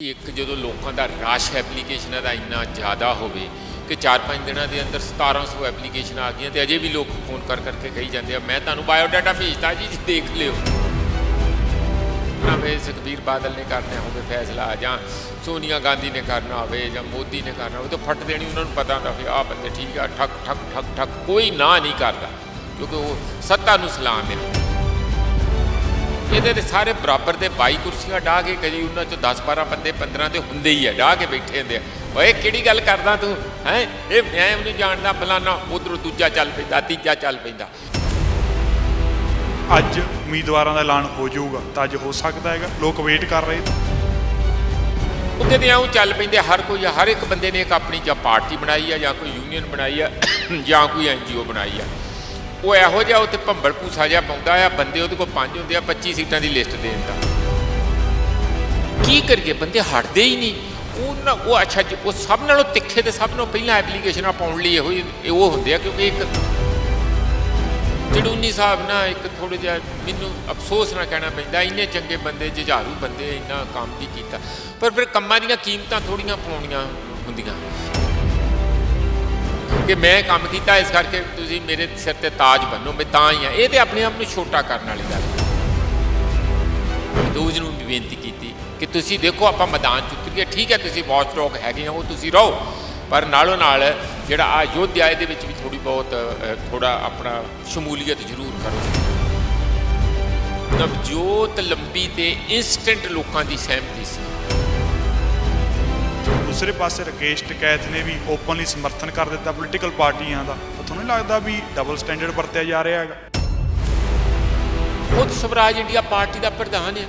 एक जो लोगों का रश एप्लीकेशन का इन्ना ज़्यादा हो कि 4-5 दिनों के अंदर 1700 एप्लीकेशन आ गई तो अजे भी लोग फोन कर करके कही जाते मैं तुम्हें बायोडाटा भेजता जी देख लियो वे सुखबीर बादल ने करना हो फैसला या सोनिया गांधी ने करना हो या मोदी ने करना हो तो फट देनी उन्होंने पता होंगे भी आ बंदे ठीक है ठक ठक ठक ठक कोई ना नहीं करता क्योंकि वो सत्ता नूं सलाम है। ये सारे बराबर के 22 कुर्सियां डाह के कभी उन्होंने 10-12 बंदे 15 तो होंगे ही है डाह के बैठे होंगे ओए कि गल करदा तू है ये मैं नहीं जानता फलाना उधरों दूजा चल पैंदा तीजा चल पैंदा। अज उम्मीदवारों का ऐलान हो जाऊगा तो अज हो सकता है लोग वेट कर रहे उत्ते तो आऊँ चल पेंदे हर एक बंदे ने एक अपनी या पार्टी बनाई है या कोई यूनियन बनाई है या कोई NGO बनाई है वो यहो जहा उत्ते भंबड़ भूसा जहा पाउंदा है बंदे उहदे कोल 5 होंदे 25 सीटां की लिस्ट देण दा की करिए बंदे हटदे ही नहीं वो अच्छा वो सब नालों तिखे तो सब नालों पहला एप्लीकेशन पाउण लई इहो होंदे आ क्योंकि एक जड़ूनी साहब ना एक थोड़े जिहा मैनूं अफसोस ना कहना पैंदा इन्ने चंगे बंदे जुझारू बंदे इन्ना काम भी कीता पर फिर कम्मां दीयां कीमतां थोड़ियां पाउणीਆਂ हुंदियां कि मैं काम किया इस करके तुसीं मेरे सिर ते ताज बनो मैं तां ही हाँ ये तो अपने आप को छोटा करने वाली गल दूज नूं भी बेनती की कि तुसीं देखो आप मैदान च उतरीए ठीक है तुसीं वॉच डॉग हैगे हो तुसीं रहो पर नालों नाल जिहड़ा आ योद्धा इहदे विच भी थोड़ी बहुत थोड़ा अपना शमूलीयत जरूर करो। नवजोत लंबी ते इंस्टेंट लोगों की सहमति सी। दूसरे पासे राकेश टिकैत ने भी ओपनली समर्थन कर दिता पोलीटिकल पार्टियां का तो थोड़ा नहीं लगता भी डबल स्टैंडर्ड वरत्या जा रहा है। खुद स्वराज इंडिया पार्टी का प्रधान है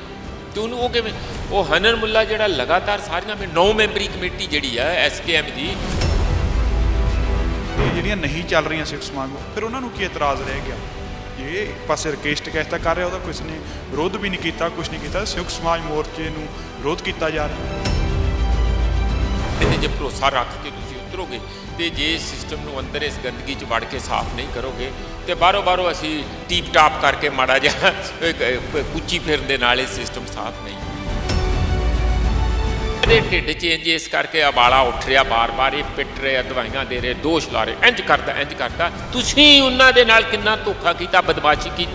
तो उन्होंने वो हनन मुल्ला जो लगातार सारिया में 9 मैंबरी कमेटी जी है SKM की ਜਿਹੜੀਆਂ नहीं चल रही सिख समाज में फिर उन्होंने की एतराज़ रह गया ये एक पासे राकेश टिकैत कर रहा वह किसी ने विरोध भी नहीं किया कुछ नहीं किया सिख समाज मोर्चे में विरोध किया जा रहा जे भरोसा रख के तुसीं उतरोगे तो जे सिस्टम नूं अंदर इस गंदगी च वड़ के साफ नहीं करोगे तो बारों बारों असी टीप टाप करके माड़ा जिहा कुची फिरन दे नाल सिस्टम साफ नहीं ढिड चेंज इस करके अबाला उठ रहा बार बार ये पिट रहे दवाइयां दे रहे दोष ला रहे इंज करता तुसीं उन्हां दे नाल किन्ना धोखा कीता बदमाशी की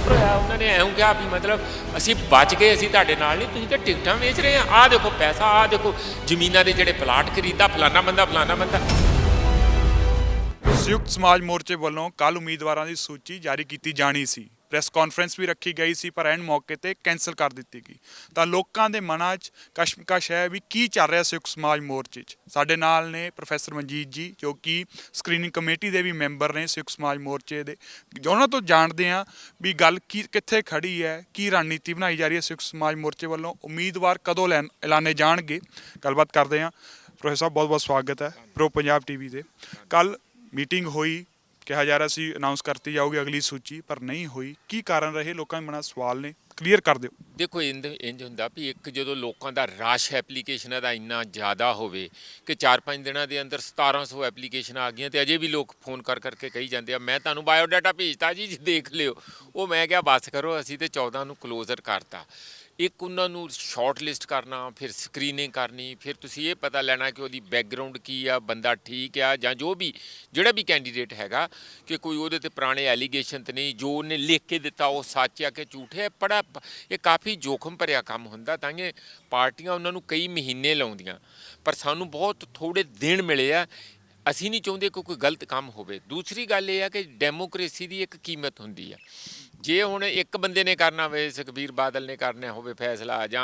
उन्होंने ऐं कहा भी मतलब असी बच गए असी तुहाडे नाल नहीं तुसीं तां टिकटां वेच रहे हैं आ देखो पैसा आ देखो जमीनां दे जिहड़े प्लाट खरीदा फलाना बंदा संयुक्त समाज मोर्चे वालों कल उम्मीदवारों की सूची जारी की जानी सी प्रैस कॉन्फ्रेंस भी रखी गई सी पर एंड मौके पर कैंसल कर दी गई तो लोगों के मनां च कशमकश है भी की चल रहा संयुक्त समाज मोर्चे साडे नाल ने प्रोफैसर मनजीत जी जो कि स्क्रीनिंग कमेटी के भी मैंबर ने संयुक्त समाज मोर्चे के उन्होंने तो जानते हैं भी गल की कित्थे खड़ी है की रणनीति बनाई जा रही है संयुक्त समाज मोर्चे वालों उम्मीदवार कदों ऐलाने जाणगे गलबात करते हैं। प्रोफैसर साहब बहुत बहुत स्वागत है प्रो पंजाब TV से कल मीटिंग हुई कहा जा रहा सी अनाउंस करती जाओगी अगली सूची पर नहीं हुई की कारण रहे लोगों के मन सवाल ने क्लीयर कर दो। देखो इंज होंदा भी एक जो लोगों का रश एप्लीकेशन का इन्ना ज़्यादा हो कि 4-5 दिनों के अंदर 1700 एप्लीकेशन आ गई तो अजे भी लोग फोन कर करके कही जाते मैं तुम्हें बायोडाटा भेजता जी देख लियो वो मैं क्या बस करो असी तो 14 नूं क्लोजर करता एक उन्होंने शॉर्ट लिस्ट करना फिर स्क्रीनिंग करनी फिर तुसी ये पता लेना कि वही बैकग्राउंड की आ बंदा ठीक आ या जो भी जोड़ा भी कैंडीडेट हैगा कि कोई वो पुराने एलीगेशन तो नहीं जो उन्हें लिख के दिता वो सच आ कि झूठ है बड़ा ये काफ़ी जोखम भरिया काम होंदा तां पार्टियां उन्होंने कई महीने लाउंदियां पर सानू बहुत थोड़े दिन मिले आ असी नहीं चाहते कि कोई गलत काम हो। दूसरी गल ये कि डेमोक्रेसी की एक कीमत होंदी है जे हुण एक बंदे ने करना हो सुखबीर बादल ने करना हो फैसला या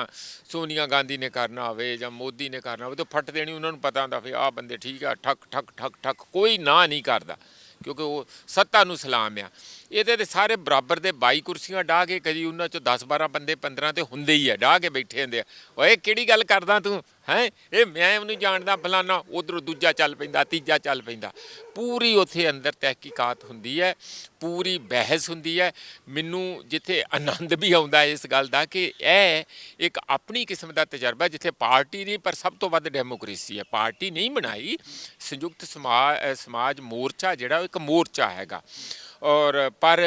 सोनिया गांधी ने करना हो या मोदी ने करना हो तो फट देनी उन्होंने पता होंदा भी आ बंदे ठीक है ठक ठक ठक ठक कोई ना नहीं करता क्योंकि वो सत्ता नूं सलाम आ। ये तो सारे बराबर के 22 कुर्सियां डाह के कभी उन्होंने 10-12 बंदे 15 तो होंगे ही है डाह के बैठे होंगे ओए कि गल करदा तू है ये मैं नहीं जानता फलाना उधरों दूजा चल पैंदा तीजा चल पैंदा पूरी उत्थे अंदर तहकीकात हुंदी है पूरी बहस हुंदी है। मैनू जिथे आनंद भी आता इस गल का कि यह एक अपनी किस्म का तजर्बा जिथे पार्टी नहीं पर सब तो वध डेमोक्रेसी है पार्टी नहीं बनाई संयुक्त समाज मोर्चा जिहड़ा एक मोर्चा हैगा ਔਰ ਪਰ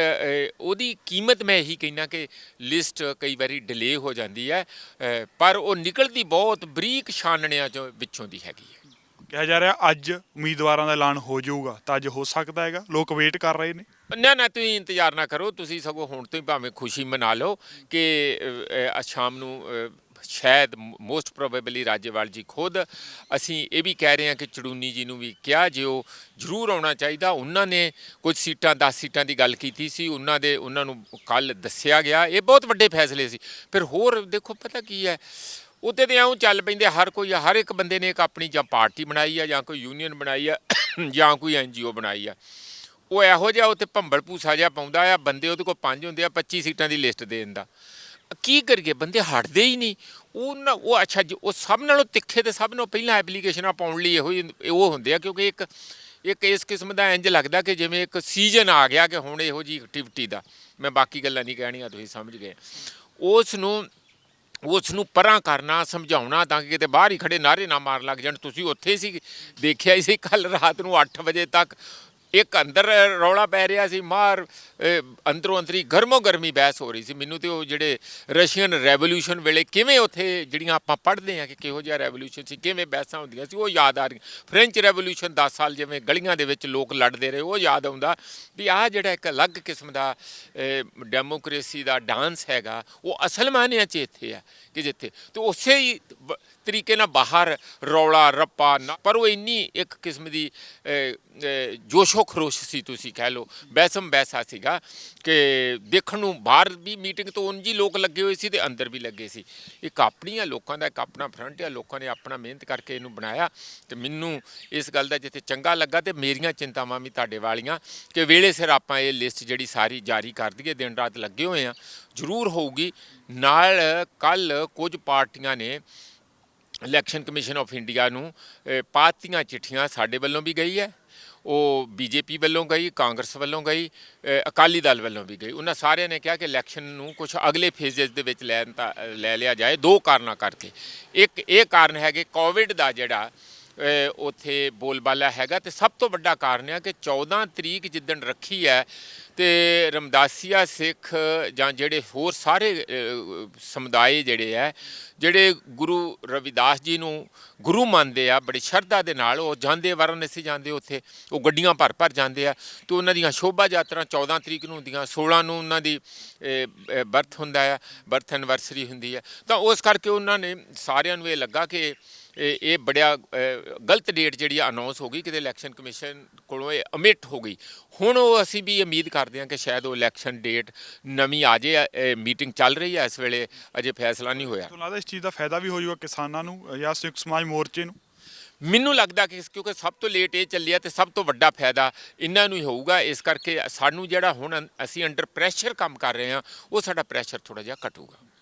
ਉਹਦੀ ਕੀਮਤ ਮੈਂ ਇਹੀ ਕਹਿਣਾ ਕਿ ਲਿਸਟ ਕਈ ਵਾਰੀ ਡਿਲੇ ਹੋ ਜਾਂਦੀ ਹੈ, ਪਰ ਉਹ ਨਿਕਲਦੀ ਬਹੁਤ ਬਰੀਕ ਛਾਨਣਿਆਂ ਚੋਂ ਵਿੱਚੋਂ ਦੀ ਹੈਗੀ ਹੈ। ਕਿਹਾ ਜਾ ਰਿਹਾ ਅੱਜ ਉਮੀਦਵਾਰਾਂ ਦਾ ਐਲਾਨ ਹੋ ਜਾਊਗਾ, ਤਾਂ ਅੱਜ ਹੋ ਸਕਦਾ ਹੈਗਾ, ਲੋਕ ਵੇਟ ਕਰ ਰਹੇ ਨੇ। ਨਾ ਤੁਸੀਂ ਇੰਤਜ਼ਾਰ ਨਾ ਕਰੋ, ਤੁਸੀਂ ਸਗੋਂ ਹੁਣ ਤੋਂ ਹੀ ਭਾਵੇਂ ਖੁਸ਼ੀ ਮਨਾ ਲਓ ਕਿ ਸ਼ਾਮ ਨੂੰ ਸ਼ਾਇਦ ਮੋਸਟ ਪ੍ਰੋਬੇਬਲੀ ਰਾਜੇਵਾਲ ਜੀ ਖੁਦ, ਅਸੀਂ ਇਹ ਵੀ ਕਹਿ ਰਹੇ ਹਾਂ ਕਿ ਚੜੂਨੀ ਜੀ ਨੂੰ ਵੀ ਕਿਹਾ ਜੇ ਉਹ ਜ਼ਰੂਰ ਆਉਣਾ ਚਾਹੀਦਾ। ਉਹਨਾਂ ਨੇ ਕੁਝ ਸੀਟਾਂ 10 ਸੀਟਾਂ ਦੀ ਗੱਲ ਕੀਤੀ ਸੀ, ਉਹਨਾਂ ਨੂੰ ਕੱਲ੍ਹ ਦੱਸਿਆ ਗਿਆ। ਇਹ ਬਹੁਤ ਵੱਡੇ ਫੈਸਲੇ ਸੀ। ਫਿਰ ਹੋਰ ਦੇਖੋ ਪਤਾ ਕੀ ਹੈ, ਉੱਤੇ ਤਾਂ ਇਉਂ ਚੱਲ ਪੈਂਦੇ, ਹਰ ਇੱਕ ਬੰਦੇ ਨੇ ਇੱਕ ਆਪਣੀ ਜਾਂ ਪਾਰਟੀ ਬਣਾਈ ਆ, ਜਾਂ ਕੋਈ ਯੂਨੀਅਨ ਬਣਾਈ ਆ, ਜਾਂ ਕੋਈ NGO ਬਣਾਈ ਆ। ਉਹ ਇਹੋ ਜਿਹਾ ਉੱਥੇ ਭੰਬਲ ਭੂਸਾ ਜਿਹਾ ਪਾਉਂਦਾ ਆ, ਬੰਦੇ ਉਹਦੇ ਕੋਲ 5 ਹੁੰਦੇ ਆ, 25 ਸੀਟਾਂ ਦੀ ਲਿਸਟ ਦੇ ਦਿੰਦਾ। ਕੀ ਕਰੀਏ, ਬੰਦੇ ਹਟਦੇ ਹੀ ਨਹੀਂ। ਉਹ ਅੱਛਾ ਜੀ, ਉਹ ਸਭ ਨਾਲੋਂ ਤਿੱਖੇ ਤੇ ਸਭ ਨਾਲੋਂ ਪਹਿਲਾਂ ਐਪਲੀਕੇਸ਼ਨਾਂ ਪਾਉਣ ਲਈ ਉਹ ਹੁੰਦੇ ਆ, ਕਿਉਂਕਿ ਇੱਕ ਇਸ ਕਿਸਮ ਦਾ ਇੰਜ ਲੱਗਦਾ ਕਿ ਜਿਵੇਂ ਇੱਕ ਸੀਜ਼ਨ ਆ ਗਿਆ ਕਿ ਹੁਣ ਇਹੋ ਜਿਹੀ ਐਕਟੀਵਿਟੀ ਦਾ, ਮੈਂ ਬਾਕੀ ਗੱਲਾਂ ਨਹੀਂ ਕਹਿਣੀਆਂ, ਤੁਸੀਂ ਸਮਝ ਗਏ। ਉਸ ਨੂੰ ਪਰਾਂ ਕਰਨਾ, ਸਮਝਾਉਣਾ, ਤਾਂ ਕਿ ਕਿਤੇ ਬਾਹਰ ਹੀ ਖੜੇ ਨਾਅਰੇ ਨਾ ਮਾਰਨ ਲੱਗ ਜਾਣ। ਤੁਸੀਂ ਉੱਥੇ ਸੀ, ਦੇਖਿਆ ਹੀ ਸੀ ਕੱਲ੍ਹ ਰਾਤ ਨੂੰ 8 ਵਜੇ ਤੱਕ ਇੱਕ ਅੰਦਰ ਰੌਲਾ ਪੈ ਰਿਹਾ ਸੀ, ਅੰਦਰੋਂ ਅੰਦਰੀ ਗਰਮੋ ਗਰਮੀ ਬਹਿਸ ਹੋ ਰਹੀ ਸੀ। ਮੈਨੂੰ ਤੇ ਉਹ ਜਿਹੜੇ ਰਸ਼ੀਅਨ ਰੈਵੋਲਿਊਸ਼ਨ ਵੇਲੇ ਕਿਵੇਂ ਉੱਥੇ ਜਿਹੜੀਆਂ ਆਪਾਂ ਪੜ੍ਹਦੇ ਹਾਂ ਕਿ ਕਿਹੋ ਜਿਹਾ ਰੈਵੋਲਿਊਸ਼ਨ ਸੀ, ਕਿਵੇਂ ਬਹਿਸਾਂ ਹੁੰਦੀਆਂ ਸੀ, ਉਹ ਯਾਦ ਆ ਰਹੀਆਂ। ਫ੍ਰੈਂਚ ਰੈਵੋਲਿਊਸ਼ਨ 10 ਸਾਲ ਜਿਵੇਂ ਗਲੀਆਂ ਦੇ ਵਿੱਚ ਲੋਕ ਲੜਦੇ ਰਹੇ, ਉਹ ਯਾਦ ਆਉਂਦਾ ਵੀ ਆਹ ਜਿਹੜਾ ਇੱਕ ਅਲੱਗ ਕਿਸਮ ਦਾ ਡੈਮੋਕ੍ਰੇਸੀ ਦਾ ਡਾਂਸ ਹੈਗਾ, ਉਹ ਅਸਲ ਮਾਇਨਿਆਂ 'ਚ ਇੱਥੇ ਹੈ ਕਿ ਜਿੱਥੇ ਤੇ ਉਸੇ ਹੀ ਤਰੀਕੇ ਨਾਲ ਬਾਹਰ ਰੌਲਾ ਰੱਪਾ ਨਾ, ਪਰ ਉਹ ਇੰਨੀ ਇੱਕ ਕਿਸਮ ਦੀ ਜੋਸ਼ੋ ਖਰੋਸ਼ ਸੀ, ਤੁਸੀਂ ਕਹਿ ਲਓ ਬਹਿਸਮ ਬਹਿਸਾ ਸੀਗਾ ਕਿ ਦੇਖਣ ਨੂੰ ਬਾਹਰ ਵੀ ਮੀਟਿੰਗ ਤੋਂ ਉਂਝ ਹੀ ਲੋਕ ਲੱਗੇ ਹੋਏ ਸੀ ਤੇ ਅੰਦਰ ਵੀ ਲੱਗੇ ਸੀ। ਇੱਕ ਆਪਣੀਆਂ ਲੋਕਾਂ ਦਾ ਇੱਕ ਆਪਣਾ ਫਰੰਟ ਆ, ਲੋਕਾਂ ਨੇ ਆਪਣਾ ਮਿਹਨਤ ਕਰਕੇ ਇਹਨੂੰ ਬਣਾਇਆ। ਤੇ ਮੈਨੂੰ ਇਸ ਗੱਲ ਦਾ ਜਿੱਥੇ ਚੰਗਾ ਲੱਗਾ, ਤੇ ਮੇਰੀਆਂ ਚਿੰਤਾਵਾਂ ਵੀ ਤੁਹਾਡੇ ਵਾਲੀਆਂ ਕਿ ਵੇਲੇ ਸਿਰ ਆਪਾਂ ਇਹ ਲਿਸਟ ਜਿਹੜੀ ਸਾਰੀ ਜਾਰੀ ਕਰ ਦਈਏ। ਦਿਨ ਰਾਤ ਲੱਗੇ ਹੋਏ ਆ, ਜ਼ਰੂਰ ਹੋਊਗੀ। ਨਾਲ ਕੱਲ੍ਹ ਕੁਝ ਪਾਰਟੀਆਂ ਨੇ ਇਲੈਕਸ਼ਨ ਕਮਿਸ਼ਨ ਆਫ ਇੰਡੀਆ ਨੂੰ ਪਾਤੀਆਂ ਚਿੱਠੀਆਂ, ਸਾਡੇ ਵੱਲੋਂ ਵੀ ਗਈ ਹੈ, ਉਹ BJP ਵੱਲੋਂ ਗਈ, ਕਾਂਗਰਸ ਵੱਲੋਂ ਗਈ, ਅਕਾਲੀ ਦਲ ਵੱਲੋਂ ਵੀ ਗਈ। ਉਹਨਾਂ ਸਾਰਿਆਂ ਨੇ ਕਿਹਾ ਕਿ ਇਲੈਕਸ਼ਨ ਨੂੰ ਕੁਝ ਅਗਲੇ ਫੇਜ਼ਸ ਦੇ ਵਿੱਚ ਲੈ ਲਿਆ ਜਾਏ, ਦੋ ਕਾਰਨਾਂ ਕਰਕੇ। ਇੱਕ ਇਹ ਕਾਰਨ ਹੈ ਕਿ ਕੋਵਿਡ ਦਾ ਜਿਹੜਾ ਉੱਥੇ ਬੋਲਬਾਲਾ ਹੈਗਾ, ਤੇ ਸਭ ਤੋਂ ਵੱਡਾ ਕਾਰਨ ਹੈ ਕਿ 14 ਤਰੀਕ ਜਿੱਦਣ ਰੱਖੀ ਹੈ ਤੇ ਰਮਦਾਸੀਆ ਸਿੱਖ ਜਾਂ ਜਿਹੜੇ ਹੋਰ ਸਾਰੇ ਸਮੁਦਾਇ ਜਿਹੜੇ ਹੈ, ਜਿਹੜੇ ਗੁਰੂ ਰਵਿਦਾਸ ਜੀ ਨੂੰ ਗੁਰੂ ਮੰਨਦੇ ਆ, ਬੜੀ ਸ਼ਰਧਾ ਦੇ ਨਾਲ ਉਹ ਜਾਂਦੇ, ਵਾਰਾਣਸੀ ਜਾਂਦੇ, ਉੱਥੇ ਉਹ ਗੱਡੀਆਂ ਭਰ ਜਾਂਦੇ ਆ। ਅਤੇ ਉਹਨਾਂ ਦੀਆਂ ਸ਼ੋਭਾ ਯਾਤਰਾ 14 ਤਰੀਕ ਨੂੰ ਹੁੰਦੀਆਂ, 16 ਨੂੰ ਉਹਨਾਂ ਦੀ ਬਰਥ ਹੁੰਦਾ ਆ, ਬਰਥ ਐਨਵਰਸਰੀ ਹੁੰਦੀ ਹੈ। ਤਾਂ ਉਸ ਕਰਕੇ ਉਹਨਾਂ ਨੇ ਸਾਰਿਆਂ ਨੂੰ ਇਹ ਲੱਗਾ ਕਿ ਇਹ ਬੜਿਆ ਗਲਤ ਡੇਟ ਜਿਹੜੀ ਅਨਾਊਂਸ ਹੋ ਗਈ, ਕਿਤੇ ਇਲੈਕਸ਼ਨ ਕਮਿਸ਼ਨ ਕੋਲੋਂ ਇਹ ਅਮਿਟ ਹੋ ਗਈ। ਹੁਣ ਉਹ ਅਸੀਂ ਵੀ ਉਮੀਦ ਕਰਦੇ ਹਾਂ ਕਿ ਸ਼ਾਇਦ ਉਹ ਇਲੈਕਸ਼ਨ ਡੇਟ ਨਵੀਂ ਆ ਜਾਏ। ਮੀਟਿੰਗ ਚੱਲ ਰਹੀ ਹੈ ਇਸ ਵੇਲੇ, ਅਜੇ ਫੈਸਲਾ ਨਹੀਂ ਹੋਇਆ। ਤੁਹਾਨੂੰ ਲੱਗਦਾ ਇਸ ਚੀਜ਼ ਦਾ ਫਾਇਦਾ ਵੀ ਹੋ ਜਾਊਗਾ ਕਿਸਾਨਾਂ ਨੂੰ ਜਾਂ ਸੰਯੁਕਤ ਸਮਾਜ ਮੋਰਚੇ ਨੂੰ? ਮੈਨੂੰ ਲੱਗਦਾ ਕਿ ਕਿਉਂਕਿ ਸਭ ਤੋਂ ਲੇਟ ਇਹ ਚੱਲਿਆ ਤੇ ਸਭ ਤੋਂ ਵੱਡਾ ਫਾਇਦਾ ਇਹਨਾਂ ਨੂੰ ਹੀ ਹੋਊਗਾ। ਇਸ ਕਰਕੇ ਸਾਨੂੰ ਜਿਹੜਾ ਹੁਣ ਅਸੀਂ ਅੰਡਰ ਪ੍ਰੈਸ਼ਰ ਕੰਮ ਕਰ ਰਹੇ ਹਾਂ, ਉਹ ਸਾਡਾ ਪ੍ਰੈਸ਼ਰ ਥੋੜ੍ਹਾ ਜਿਹਾ ਘਟੂਗਾ।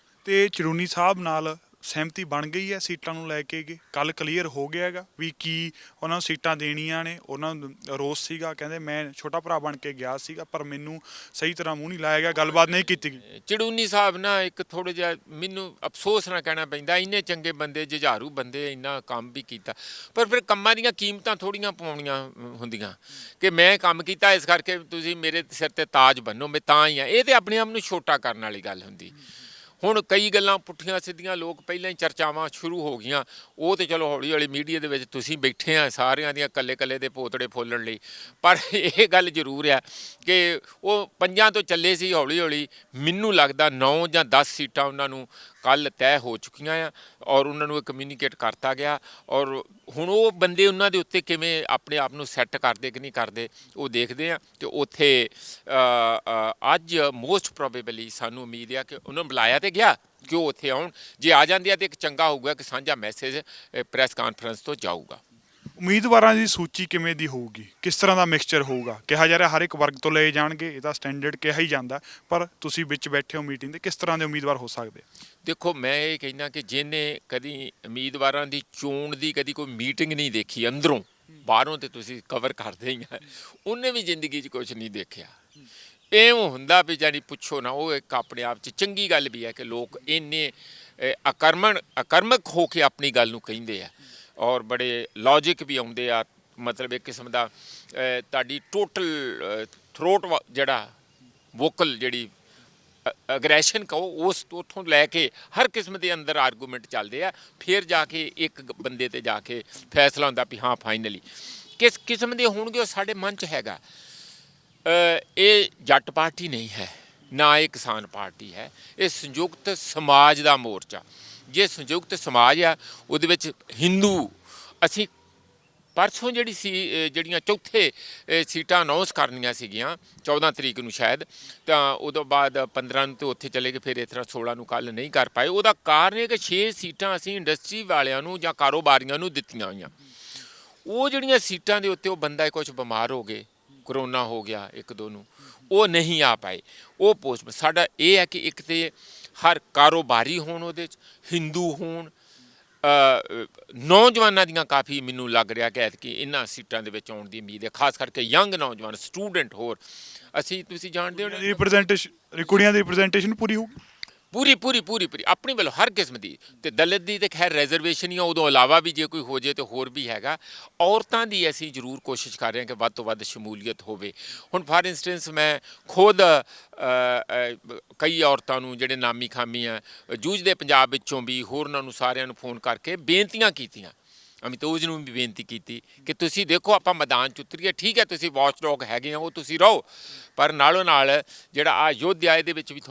ਤੇ ਚੜੂਨੀ ਸਾਹਿਬ ਨਾਲ ਸਹਿਮਤੀ ਬਣ ਗਈ ਹੈ ਸੀਟਾਂ ਨੂੰ ਲੈ ਕੇ? ਕੱਲ ਕਲੀਅਰ ਹੋ ਗਿਆ ਹੈਗਾ ਵੀ ਕੀ ਉਹਨਾਂ ਨੂੰ ਸੀਟਾਂ ਦੇਣੀਆਂ ਨੇ? ਉਹਨਾਂ ਨੂੰ ਰੋਸ ਸੀਗਾ, ਕਹਿੰਦੇ ਮੈਂ ਛੋਟਾ ਭਰਾ ਬਣ ਕੇ ਗਿਆ ਸੀਗਾ ਪਰ ਮੈਨੂੰ ਸਹੀ ਤਰ੍ਹਾਂ ਮੂੰਹ ਨਹੀਂ ਲਾਇਆ ਗਿਆ, ਗੱਲਬਾਤ ਨਹੀਂ ਕੀਤੀ ਗਈ। ਚੜੂਨੀ ਸਾਹਿਬ ਨਾ ਇੱਕ ਥੋੜ੍ਹਾ ਜਿਹਾ ਮੈਨੂੰ ਅਫਸੋਸ ਨਾ ਕਹਿਣਾ ਪੈਂਦਾ, ਇੰਨੇ ਚੰਗੇ ਬੰਦੇ, ਜੁਝਾਰੂ ਬੰਦੇ, ਇੰਨਾ ਕੰਮ ਵੀ ਕੀਤਾ, ਪਰ ਫਿਰ ਕੰਮਾਂ ਦੀਆਂ ਕੀਮਤਾਂ ਥੋੜ੍ਹੀਆਂ ਪਾਉਣੀਆਂ ਹੁੰਦੀਆਂ ਕਿ ਮੈਂ ਕੰਮ ਕੀਤਾ ਇਸ ਕਰਕੇ ਤੁਸੀਂ ਮੇਰੇ ਸਿਰ 'ਤੇ ਤਾਜ ਬੰਨੋ, ਮੈਂ ਤਾਂ ਹੀ ਆ। ਇਹ ਤਾਂ ਆਪਣੇ ਆਪ ਨੂੰ ਛੋਟਾ ਕਰਨ ਵਾਲੀ ਗੱਲ ਹੁੰਦੀ। ਹੁਣ ਕਈ ਗੱਲਾਂ ਪੁੱਠੀਆਂ ਸਿੱਧੀਆਂ ਲੋਕ ਪਹਿਲਾਂ ਹੀ ਚਰਚਾਵਾਂ ਸ਼ੁਰੂ ਹੋ ਗਈਆਂ, ਉਹ ਤਾਂ ਚਲੋ ਹੌਲੀ ਹੌਲੀ ਮੀਡੀਆ ਦੇ ਵਿੱਚ ਤੁਸੀਂ ਬੈਠੇ ਆ ਸਾਰਿਆਂ ਦੀਆਂ ਕੱਲੇ ਦੇ ਪੋਤੜੇ ਫੋਲਣ ਲਈ। ਪਰ ਇਹ ਗੱਲ ਜ਼ਰੂਰ ਆ ਕਿ ਉਹ 5 ਤੋਂ ਚੱਲੇ ਸੀ, ਹੌਲੀ ਹੌਲੀ ਮੈਨੂੰ ਲੱਗਦਾ 9 ਜਾਂ 10 ਸੀਟਾਂ ਉਹਨਾਂ ਨੂੰ ਕੱਲ੍ਹ ਤੈਅ ਹੋ ਚੁੱਕੀਆਂ ਆ, ਔਰ ਉਹਨਾਂ ਨੂੰ ਇਹ ਕਮਿਊਨੀਕੇਟ ਕਰਤਾ ਗਿਆ। ਔਰ ਹੁਣ ਉਹ ਬੰਦੇ ਉਹਨਾਂ ਦੇ ਉੱਤੇ ਕਿਵੇਂ ਆਪਣੇ ਆਪ ਨੂੰ ਸੈੱਟ ਕਰਦੇ ਕਿ ਨਹੀਂ ਕਰਦੇ, ਉਹ ਦੇਖਦੇ ਆ। ਅਤੇ ਉੱਥੇ ਅੱਜ ਮੋਸਟ ਪ੍ਰੋਬੇਬਲੀ ਸਾਨੂੰ ਉਮੀਦ ਆ ਕਿ ਉਹਨਾਂ ਨੂੰ ਬੁਲਾਇਆ ਤਾਂ ਗਿਆ ਕਿ ਉਹ ਉੱਥੇ ਆਉਣ। ਜੇ ਆ ਜਾਂਦੇ ਆ ਤਾਂ ਇੱਕ ਚੰਗਾ ਹੋਊਗਾ ਕਿ ਸਾਂਝਾ ਮੈਸੇਜ ਪ੍ਰੈਸ ਕਾਨਫਰੰਸ ਤੋਂ ਜਾਊਗਾ। ਉਮੀਦਵਾਰਾਂ ਦੀ ਸੂਚੀ ਕਿਵੇਂ ਦੀ ਹੋਊਗੀ? ਕਿਸ ਤਰ੍ਹਾਂ ਦਾ ਮਿਕਸਚਰ ਹੋਊਗਾ? ਕਿਹਾ ਜਾ ਰਿਹਾ ਹਰ ਇੱਕ ਵਰਗ ਤੋਂ ਲਏ ਜਾਣਗੇ, ਇਹਦਾ ਸਟੈਂਡਰਡ ਕਿਹਾ ਹੀ ਜਾਂਦਾ, ਪਰ ਤੁਸੀਂ ਵਿੱਚ ਬੈਠੇ ਹੋ ਮੀਟਿੰਗ ਦੇ, ਕਿਸ ਤਰ੍ਹਾਂ ਦੇ ਉਮੀਦਵਾਰ ਹੋ ਸਕਦੇ? ਦੇਖੋ, ਮੈਂ ਇਹ ਕਹਿੰਦਾ ਕਿ ਜਿਹਨੇ ਕਦੀ ਉਮੀਦਵਾਰਾਂ ਦੀ ਚੋਣ ਦੀ ਕਦੀ ਕੋਈ ਮੀਟਿੰਗ ਨਹੀਂ ਦੇਖੀ ਅੰਦਰੋਂ, ਬਾਹਰੋਂ ਤੇ ਤੁਸੀਂ ਕਵਰ ਕਰਦੇ ਹੀ ਆ, ਉਹਨੇ ਵੀ ਜ਼ਿੰਦਗੀ 'ਚ ਕੁਛ ਨਹੀਂ ਦੇਖਿਆ। ਇਉਂ ਹੁੰਦਾ ਵੀ ਜਾਨੀ ਪੁੱਛੋ ਨਾ। ਉਹ ਇੱਕ ਆਪਣੇ ਆਪ 'ਚ ਚੰਗੀ ਗੱਲ ਵੀ ਹੈ ਕਿ ਲੋਕ ਇੰਨੇ ਆਕਰਮਕ ਹੋ ਕੇ ਆਪਣੀ ਗੱਲ ਨੂੰ ਕਹਿੰਦੇ ਆ, ਔਰ ਬੜੇ ਲੌਜਿਕ ਵੀ ਆਉਂਦੇ ਆ। ਮਤਲਬ ਇੱਕ ਕਿਸਮ ਦਾ ਤੁਹਾਡੀ ਟੋਟਲ ਥਰੋਟ ਜਿਹੜਾ ਵੋਕਲ ਜਿਹੜੀ ਅਗਰੈਸ਼ਨ ਕਹੋ ਉਸ ਉੱਥੋਂ ਲੈ ਕੇ ਹਰ ਕਿਸਮ ਦੇ ਅੰਦਰ ਆਰਗੂਮੈਂਟ ਚੱਲਦੇ ਆ, ਫਿਰ ਜਾ ਕੇ ਇੱਕ ਬੰਦੇ ਤੇ ਜਾ ਕੇ ਫੈਸਲਾ ਹੁੰਦਾ ਵੀ ਹਾਂ ਫਾਈਨਲੀ ਕਿਸ ਕਿਸਮ ਦੇ ਹੋਣਗੇ ਉਹ ਸਾਡੇ ਮਨ 'ਚ ਹੈਗਾ। ਇਹ ਜੱਟ ਪਾਰਟੀ ਨਹੀਂ ਹੈ, ਨਾ ਇਹ ਕਿਸਾਨ ਪਾਰਟੀ ਹੈ, ਇਹ ਸੰਯੁਕਤ ਸਮਾਜ ਦਾ ਮੋਰਚਾ। ਜੇ ਸੰਯੁਕਤ ਸਮਾਜ ਆ ਉਹਦੇ ਵਿੱਚ ਹਿੰਦੂ, ਅਸੀਂ ਪਰਸੋਂ ਜਿਹੜੀਆਂ ਚੌਥੇ ਸੀਟਾਂ ਅਨਾਉਂਸ ਕਰਨੀਆਂ ਸੀਗੀਆਂ 14 ਤਰੀਕ ਨੂੰ ਸ਼ਾਇਦ, ਤਾਂ ਉਦੋਂ ਬਾਅਦ 15 ਨੂੰ ਤੇ ਉੱਥੇ ਚਲੇ ਗਏ, ਫਿਰ ਇਸ ਤਰ੍ਹਾਂ 16 ਨੂੰ ਕੱਲ੍ਹ ਨਹੀਂ ਕਰ ਪਾਏ। ਉਹਦਾ ਕਾਰਨ ਇਹ ਕਿ 6 ਸੀਟਾਂ ਅਸੀਂ ਇੰਡਸਟਰੀ ਵਾਲਿਆਂ ਨੂੰ ਜਾਂ ਕਾਰੋਬਾਰੀਆਂ ਨੂੰ ਦਿੱਤੀਆਂ ਹੋਈਆਂ। ਉਹ ਜਿਹੜੀਆਂ ਸੀਟਾਂ ਦੇ ਉੱਤੇ ਉਹ ਬੰਦਾ ਕੁਝ ਬਿਮਾਰ ਹੋ ਗਏ, ਕਰੋਨਾ ਹੋ ਗਿਆ ਇੱਕ ਦੋ ਨੂੰ, ਉਹ ਨਹੀਂ ਆ ਪਾਏ। ਉਹ ਪੋਸਟ ਸਾਡਾ ਇਹ ਹੈ ਕਿ ਇੱਕ ਤਾਂ ਹਰ ਕਾਰੋਬਾਰੀ ਹੋਣ, ਉਹਦੇ 'ਚ ਹਿੰਦੂ ਹੋਣ, ਨੌਜਵਾਨਾਂ ਦੀਆਂ ਕਾਫੀ ਮੈਨੂੰ ਲੱਗ ਰਿਹਾ ਕਿ ਐਤਕੀ ਇਹਨਾਂ ਸੀਟਾਂ ਦੇ ਵਿੱਚ ਆਉਣ ਦੀ ਉਮੀਦ ਹੈ, ਖਾਸ ਕਰਕੇ ਯੰਗ ਨੌਜਵਾਨ ਸਟੂਡੈਂਟ। ਹੋਰ ਅਸੀਂ ਤੁਸੀਂ ਜਾਣਦੇ ਹੋ ਰਿਪਰੈਜ਼ੈਂਟੇਸ਼ਨ, ਕੁੜੀਆਂ ਦੀ ਰਿਪਰੈਜ਼ੈਂਟੇਸ਼ਨ ਪੂਰੀ ਹੋਊਗੀ, ਪੂਰੀ ਆਪਣੀ ਵੱਲੋਂ ਹਰ ਕਿਸਮ ਦੀ। ਤੇ ਦਲਿਤ ਦੀ ਤੇ ਖੈਰ ਰਿਜ਼ਰਵੇਸ਼ਨ ਹੀ ਆ, ਉਦੋਂ ਇਲਾਵਾ ਵੀ ਜੇ ਕੋਈ ਹੋ ਜੇ ਤੇ ਹੋਰ ਵੀ ਹੈਗਾ। ਔਰਤਾਂ ਦੀ ਅਸੀਂ ਜ਼ਰੂਰ ਕੋਸ਼ਿਸ਼ ਕਰ ਰਹੇ ਹਾਂ ਕਿ ਵੱਧ ਤੋਂ ਵੱਧ ਸ਼ਮੂਲੀਅਤ ਹੋਵੇ। ਹੁਣ ਫਾਰ ਇੰਸਟੈਂਸ ਮੈਂ ਖੁਦ ਕਈ ਔਰਤਾਂ ਨੂੰ ਜਿਹੜੇ ਨਾਮੀ ਖਾਮੀ ਆ ਜੂਝਦੇ ਪੰਜਾਬ ਵਿੱਚੋਂ ਵੀ, ਹੋਰਨਾਂ ਨੂੰ ਸਾਰਿਆਂ ਨੂੰ ਫੋਨ ਕਰਕੇ ਬੇਨਤੀਆਂ ਕੀਤੀਆਂ। ਅਮਿਤੋਜ ਨੂੰ ਵੀ ਬੇਨਤੀ ਕੀਤੀ ਕਿ ਤੁਸੀਂ ਦੇਖੋ ਆਪਾਂ ਮੈਦਾਨ 'ਚ ਉਤਰੀਏ, ਠੀਕ ਹੈ ਤੁਸੀਂ ਵਾਚ ਡੌਗ ਹੈਗੇ ਆ, ਉਹ ਤੁਸੀਂ ਰਹੋ, ਪਰ ਨਾਲੋਂ ਨਾਲ ਜਿਹੜਾ ਆ ਯੁੱਧ ਆ ਇਹਦੇ ਵਿੱਚ ਵੀ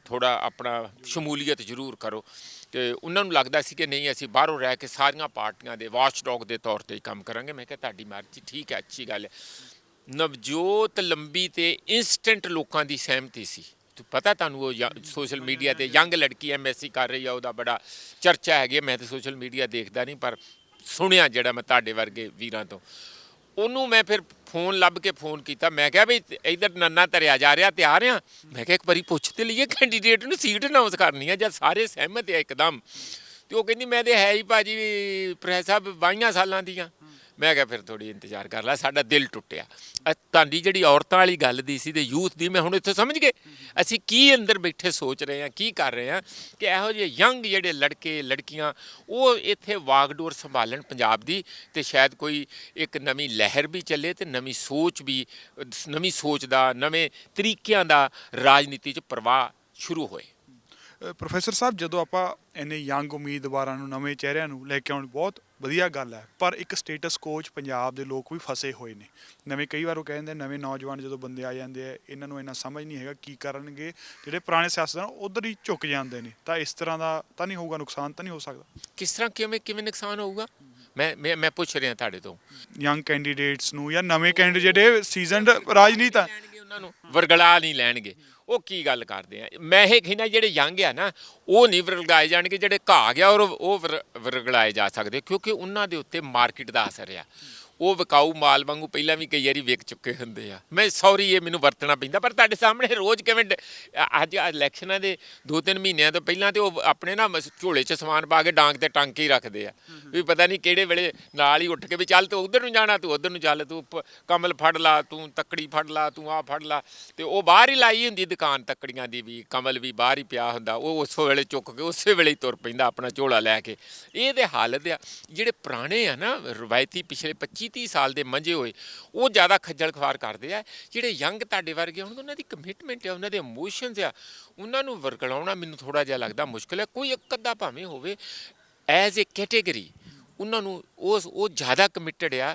ਥੋੜਾ ਆਪਣਾ ਸ਼ਮੂਲੀਅਤ ਜ਼ਰੂਰ ਕਰੋ। ਅਤੇ ਉਹਨਾਂ ਨੂੰ ਲੱਗਦਾ ਸੀ ਕਿ ਨਹੀਂ ਅਸੀਂ ਬਾਹਰੋਂ ਰਹਿ ਕੇ ਸਾਰੀਆਂ ਪਾਰਟੀਆਂ ਦੇ ਵਾਚ ਡੌਗ ਦੇ ਤੌਰ 'ਤੇ ਕੰਮ ਕਰਾਂਗੇ। ਮੈਂ ਕਿਹਾ ਤੁਹਾਡੀ ਮਰਜ਼ੀ, ਠੀਕ ਹੈ, ਅੱਛੀ ਗੱਲ ਹੈ। ਨਵਜੋਤ ਲੰਬੀ ਤੇ ਇੰਸਟੈਂਟ ਲੋਕਾਂ ਦੀ ਸਹਿਮਤੀ ਸੀ। ਪਤਾ ਤੁਹਾਨੂੰ ਉਹ ਸੋਸ਼ਲ ਮੀਡੀਆ 'ਤੇ ਯੰਗ ਲੜਕੀ MSc ਕਰ ਰਹੀ ਆ, ਉਹਦਾ ਬੜਾ ਚਰਚਾ ਹੈਗੀ। ਮੈਂ ਤਾਂ ਸੋਸ਼ਲ ਮੀਡੀਆ ਦੇਖਦਾ ਨਹੀਂ, ਪਰ ਸੁਣਿਆ ਜਿਹੜਾ ਮੈਂ ਤੁਹਾਡੇ ਵਰਗੇ ਵੀਰਾਂ ਤੋਂ। ਉਹਨੂੰ ਮੈਂ ਫਿਰ ਫੋਨ ਲੱਭ ਕੇ ਫੋਨ ਕੀਤਾ, ਮੈਂ ਕਿਹਾ ਵੀ ਇੱਧਰ ਨੰਨਾ ਧਰਿਆ ਜਾ ਰਿਹਾ, ਤਿਆਰ ਆ? ਮੈਂ ਕਿਹਾ ਇੱਕ ਵਾਰੀ ਪੁੱਛ ਤੇ ਲਈਏ ਕੈਂਡੀਡੇਟ ਨੂੰ, ਸੀਟ ਅਨਾਊਂਸ ਕਰਨੀ ਆ, ਜਦ ਸਾਰੇ ਸਹਿਮਤ ਆ ਇੱਕਦਮ। ਅਤੇ ਉਹ ਕਹਿੰਦੀ ਮੈਂ ਤਾਂ ਹੈ ਹੀ ਭਾਜੀ ਪ੍ਰੋਫੈਸਰ ਸਾਹਿਬ 22 ਸਾਲਾਂ ਦੀਆਂ। ਮੈਂ ਕਿਹਾ ਫਿਰ ਥੋੜ੍ਹੀ ਇੰਤਜ਼ਾਰ ਕਰ ਲੈ, ਸਾਡਾ ਦਿਲ ਟੁੱਟਿਆ। ਤੁਹਾਡੀ ਜਿਹੜੀ ਔਰਤਾਂ ਵਾਲੀ ਗੱਲ ਦੀ ਸੀ ਅਤੇ ਯੂਥ ਦੀ, ਮੈਂ ਹੁਣ ਇੱਥੋਂ ਸਮਝ ਗਏ ਅਸੀਂ ਕੀ ਅੰਦਰ ਬੈਠੇ ਸੋਚ ਰਹੇ ਹਾਂ, ਕੀ ਕਰ ਰਹੇ ਹਾਂ, ਕਿ ਇਹੋ ਜਿਹੇ ਯੰਗ ਜਿਹੜੇ ਲੜਕੇ ਲੜਕੀਆਂ ਉਹ ਇੱਥੇ ਵਾਗਡੋਰ ਸੰਭਾਲਣ ਪੰਜਾਬ ਦੀ, ਅਤੇ ਸ਼ਾਇਦ ਕੋਈ ਇੱਕ ਨਵੀਂ ਲਹਿਰ ਵੀ ਚੱਲੇ ਅਤੇ ਨਵੀਂ ਸੋਚ ਦਾ, ਨਵੇਂ ਤਰੀਕਿਆਂ ਦਾ ਰਾਜਨੀਤੀ 'ਚ ਪ੍ਰਵਾਹ ਸ਼ੁਰੂ ਹੋਏ। ਪ੍ਰੋਫੈਸਰ ਸਾਹਿਬ, ਜਦੋਂ ਆਪਾਂ ਇੰਨੇ ਯੰਗ ਉਮੀਦਵਾਰਾਂ ਨੂੰ, ਨਵੇਂ ਚਿਹਰਿਆਂ ਨੂੰ ਲੈ ਕੇ ਆਉਣ, ਬਹੁਤ ਵਧੀਆ ਗੱਲ ਹੈ, ਪਰ ਇੱਕ ਸਟੇਟਸ ਕੋਚ ਪੰਜਾਬ ਦੇ ਲੋਕ ਵੀ ਫਸੇ ਹੋਏ ਨੇ। ਨਵੇਂ ਕਈ ਵਾਰ ਉਹ ਕਹਿੰਦੇ ਨਵੇਂ ਨੌਜਵਾਨ ਜਦੋਂ ਬੰਦੇ ਆ ਜਾਂਦੇ ਆ, ਇਹਨਾਂ ਨੂੰ ਇੰਨਾ ਸਮਝ ਨਹੀਂ ਹੈਗਾ ਕੀ ਕਰਨਗੇ, ਜਿਹੜੇ ਪੁਰਾਣੇ ਸਿਆਸਤਦਾਨ ਉੱਧਰ ਹੀ ਝੁਕ ਜਾਂਦੇ ਨੇ। ਤਾਂ ਇਸ ਤਰ੍ਹਾਂ ਦਾ ਤਾਂ ਨਹੀਂ ਹੋਊਗਾ, ਨੁਕਸਾਨ ਤਾਂ ਨਹੀਂ ਹੋ ਸਕਦਾ? ਕਿਸ ਤਰ੍ਹਾਂ, ਕਿਵੇਂ ਨੁਕਸਾਨ ਹੋਊਗਾ? ਮੈਂ ਪੁੱਛ ਰਿਹਾ ਤੁਹਾਡੇ ਤੋਂ। ਯੰਗ ਕੈਂਡੀਡੇਟਸ ਨੂੰ ਜਾਂ ਨਵੇਂ ਕੈਂਡੀਡੇਟ ਜਿਹੜੇ ਸੀਜ਼ਨਡ ਰਾਜਨੀਤੀ ਆ, ਉਹਨਾਂ ਨੂੰ ਵਰਗਲਾ ਨਹੀਂ ਲੈਣਗੇ। ਉਹ ਕੀ ਗੱਲ ਕਰਦੇ ਆ? ਮੈਂ ਇਹ ਕਹਿੰਦਾ ਜਿਹੜੇ ਯੰਗ ਆ ਨਾ, ਉਹ ਨਹੀਂ ਵਰਗਲਾਏ ਜਾਣਗੇ। ਜਿਹੜੇ ਘਾ ਗਿਆ ਉਹ ਵਰਗਲਾਏ ਜਾ ਸਕਦੇ, ਕਿਉਂਕਿ ਉਹਨਾਂ ਦੇ ਉੱਤੇ ਮਾਰਕੀਟ ਦਾ ਅਸਰ ਆ। ਉਹ ਵਿਕਾਊ ਮਾਲ ਵਾਂਗੂ ਪਹਿਲਾਂ ਵੀ ਕਈ ਵਾਰੀ ਵਿਕ ਚੁੱਕੇ ਹੁੰਦੇ ਆ। ਮੈਂ ਸੌਰੀ ਇਹ ਮੈਨੂੰ ਵਰਤਣਾ ਪੈਂਦਾ, ਪਰ ਤੁਹਾਡੇ ਸਾਹਮਣੇ ਰੋਜ਼ ਕਿਵੇਂ ਅੱਜ ਇਲੈਕਸ਼ਨਾਂ ਦੇ 2-3 ਮਹੀਨਿਆਂ ਤੋਂ ਪਹਿਲਾਂ ਤੇ ਉਹ ਆਪਣੇ ਨਾ ਝੋਲੇ 'ਚ ਸਮਾਨ ਪਾ ਕੇ ਡਾਂਗ ਤੇ ਟੰਗ ਕੇ ਹੀ ਰੱਖਦੇ ਆ, ਵੀ ਪਤਾ ਨਹੀਂ ਕਿਹੜੇ ਵੇਲੇ ਨਾਲ ਹੀ ਉੱਠ ਕੇ ਵੀ ਚੱਲ ਤੂੰ ਉੱਧਰ ਨੂੰ ਜਾਣਾ, ਤੂੰ ਉੱਧਰ ਨੂੰ ਚੱਲ, ਤੂੰ ਕਮਲ ਫੜ ਲਾ, ਤੂੰ ਤੱਕੜੀ ਫੜ ਲਾ, ਤੂੰ ਆਹ ਫੜ ਲਾ। ਅਤੇ ਉਹ ਬਾਹਰ ਹੀ ਲਾਈ ਹੁੰਦੀ ਦੁਕਾਨ ਤੱਕੜੀਆਂ ਦੀ ਵੀ, ਕਮਲ ਵੀ ਬਾਹਰ ਹੀ ਪਿਆ ਹੁੰਦਾ, ਉਹ ਉਸ ਵੇਲੇ ਚੁੱਕ ਕੇ ਉਸੇ ਵੇਲੇ ਹੀ ਤੁਰ ਪੈਂਦਾ ਆਪਣਾ ਝੋਲਾ ਲੈ ਕੇ। ਇਹ ਦੇ ਹਾਲਤ ਆ। ਜਿਹੜੇ ਪੁਰਾਣੇ ਆ ਨਾ ਰਵਾਇਤੀ ਪਿਛਲੇ 25-30 ਸਾਲ ਦੇ ਮੰਝੇ ਹੋਏ, ਉਹ ਜ਼ਿਆਦਾ ਖੱਜਲ ਖਵਾਰ ਕਰਦੇ ਆ। ਜਿਹੜੇ ਯੰਗ ਤੁਹਾਡੇ ਵਰਗੇ ਹੋਣਗੇ, ਉਹਨਾਂ ਦੀ ਕਮਿਟਮੈਂਟ ਆ, ਉਹਨਾਂ ਦੇ ਇਮੋਸ਼ਨਸ ਆ, ਉਹਨਾਂ ਨੂੰ ਵਰਗਲਾਉਣਾ ਮੈਨੂੰ ਥੋੜ੍ਹਾ ਜਿਹਾ ਲੱਗਦਾ ਮੁਸ਼ਕਿਲ ਹੈ। ਕੋਈ ਇੱਕ ਅੱਧਾ ਭਾਵੇਂ ਹੋਵੇ ਐਜ਼ ਏ ਕੈਟੇਗਰੀ, ਉਹਨਾਂ ਨੂੰ ਉਹ ਜ਼ਿਆਦਾ ਕਮਿਟਡ ਆ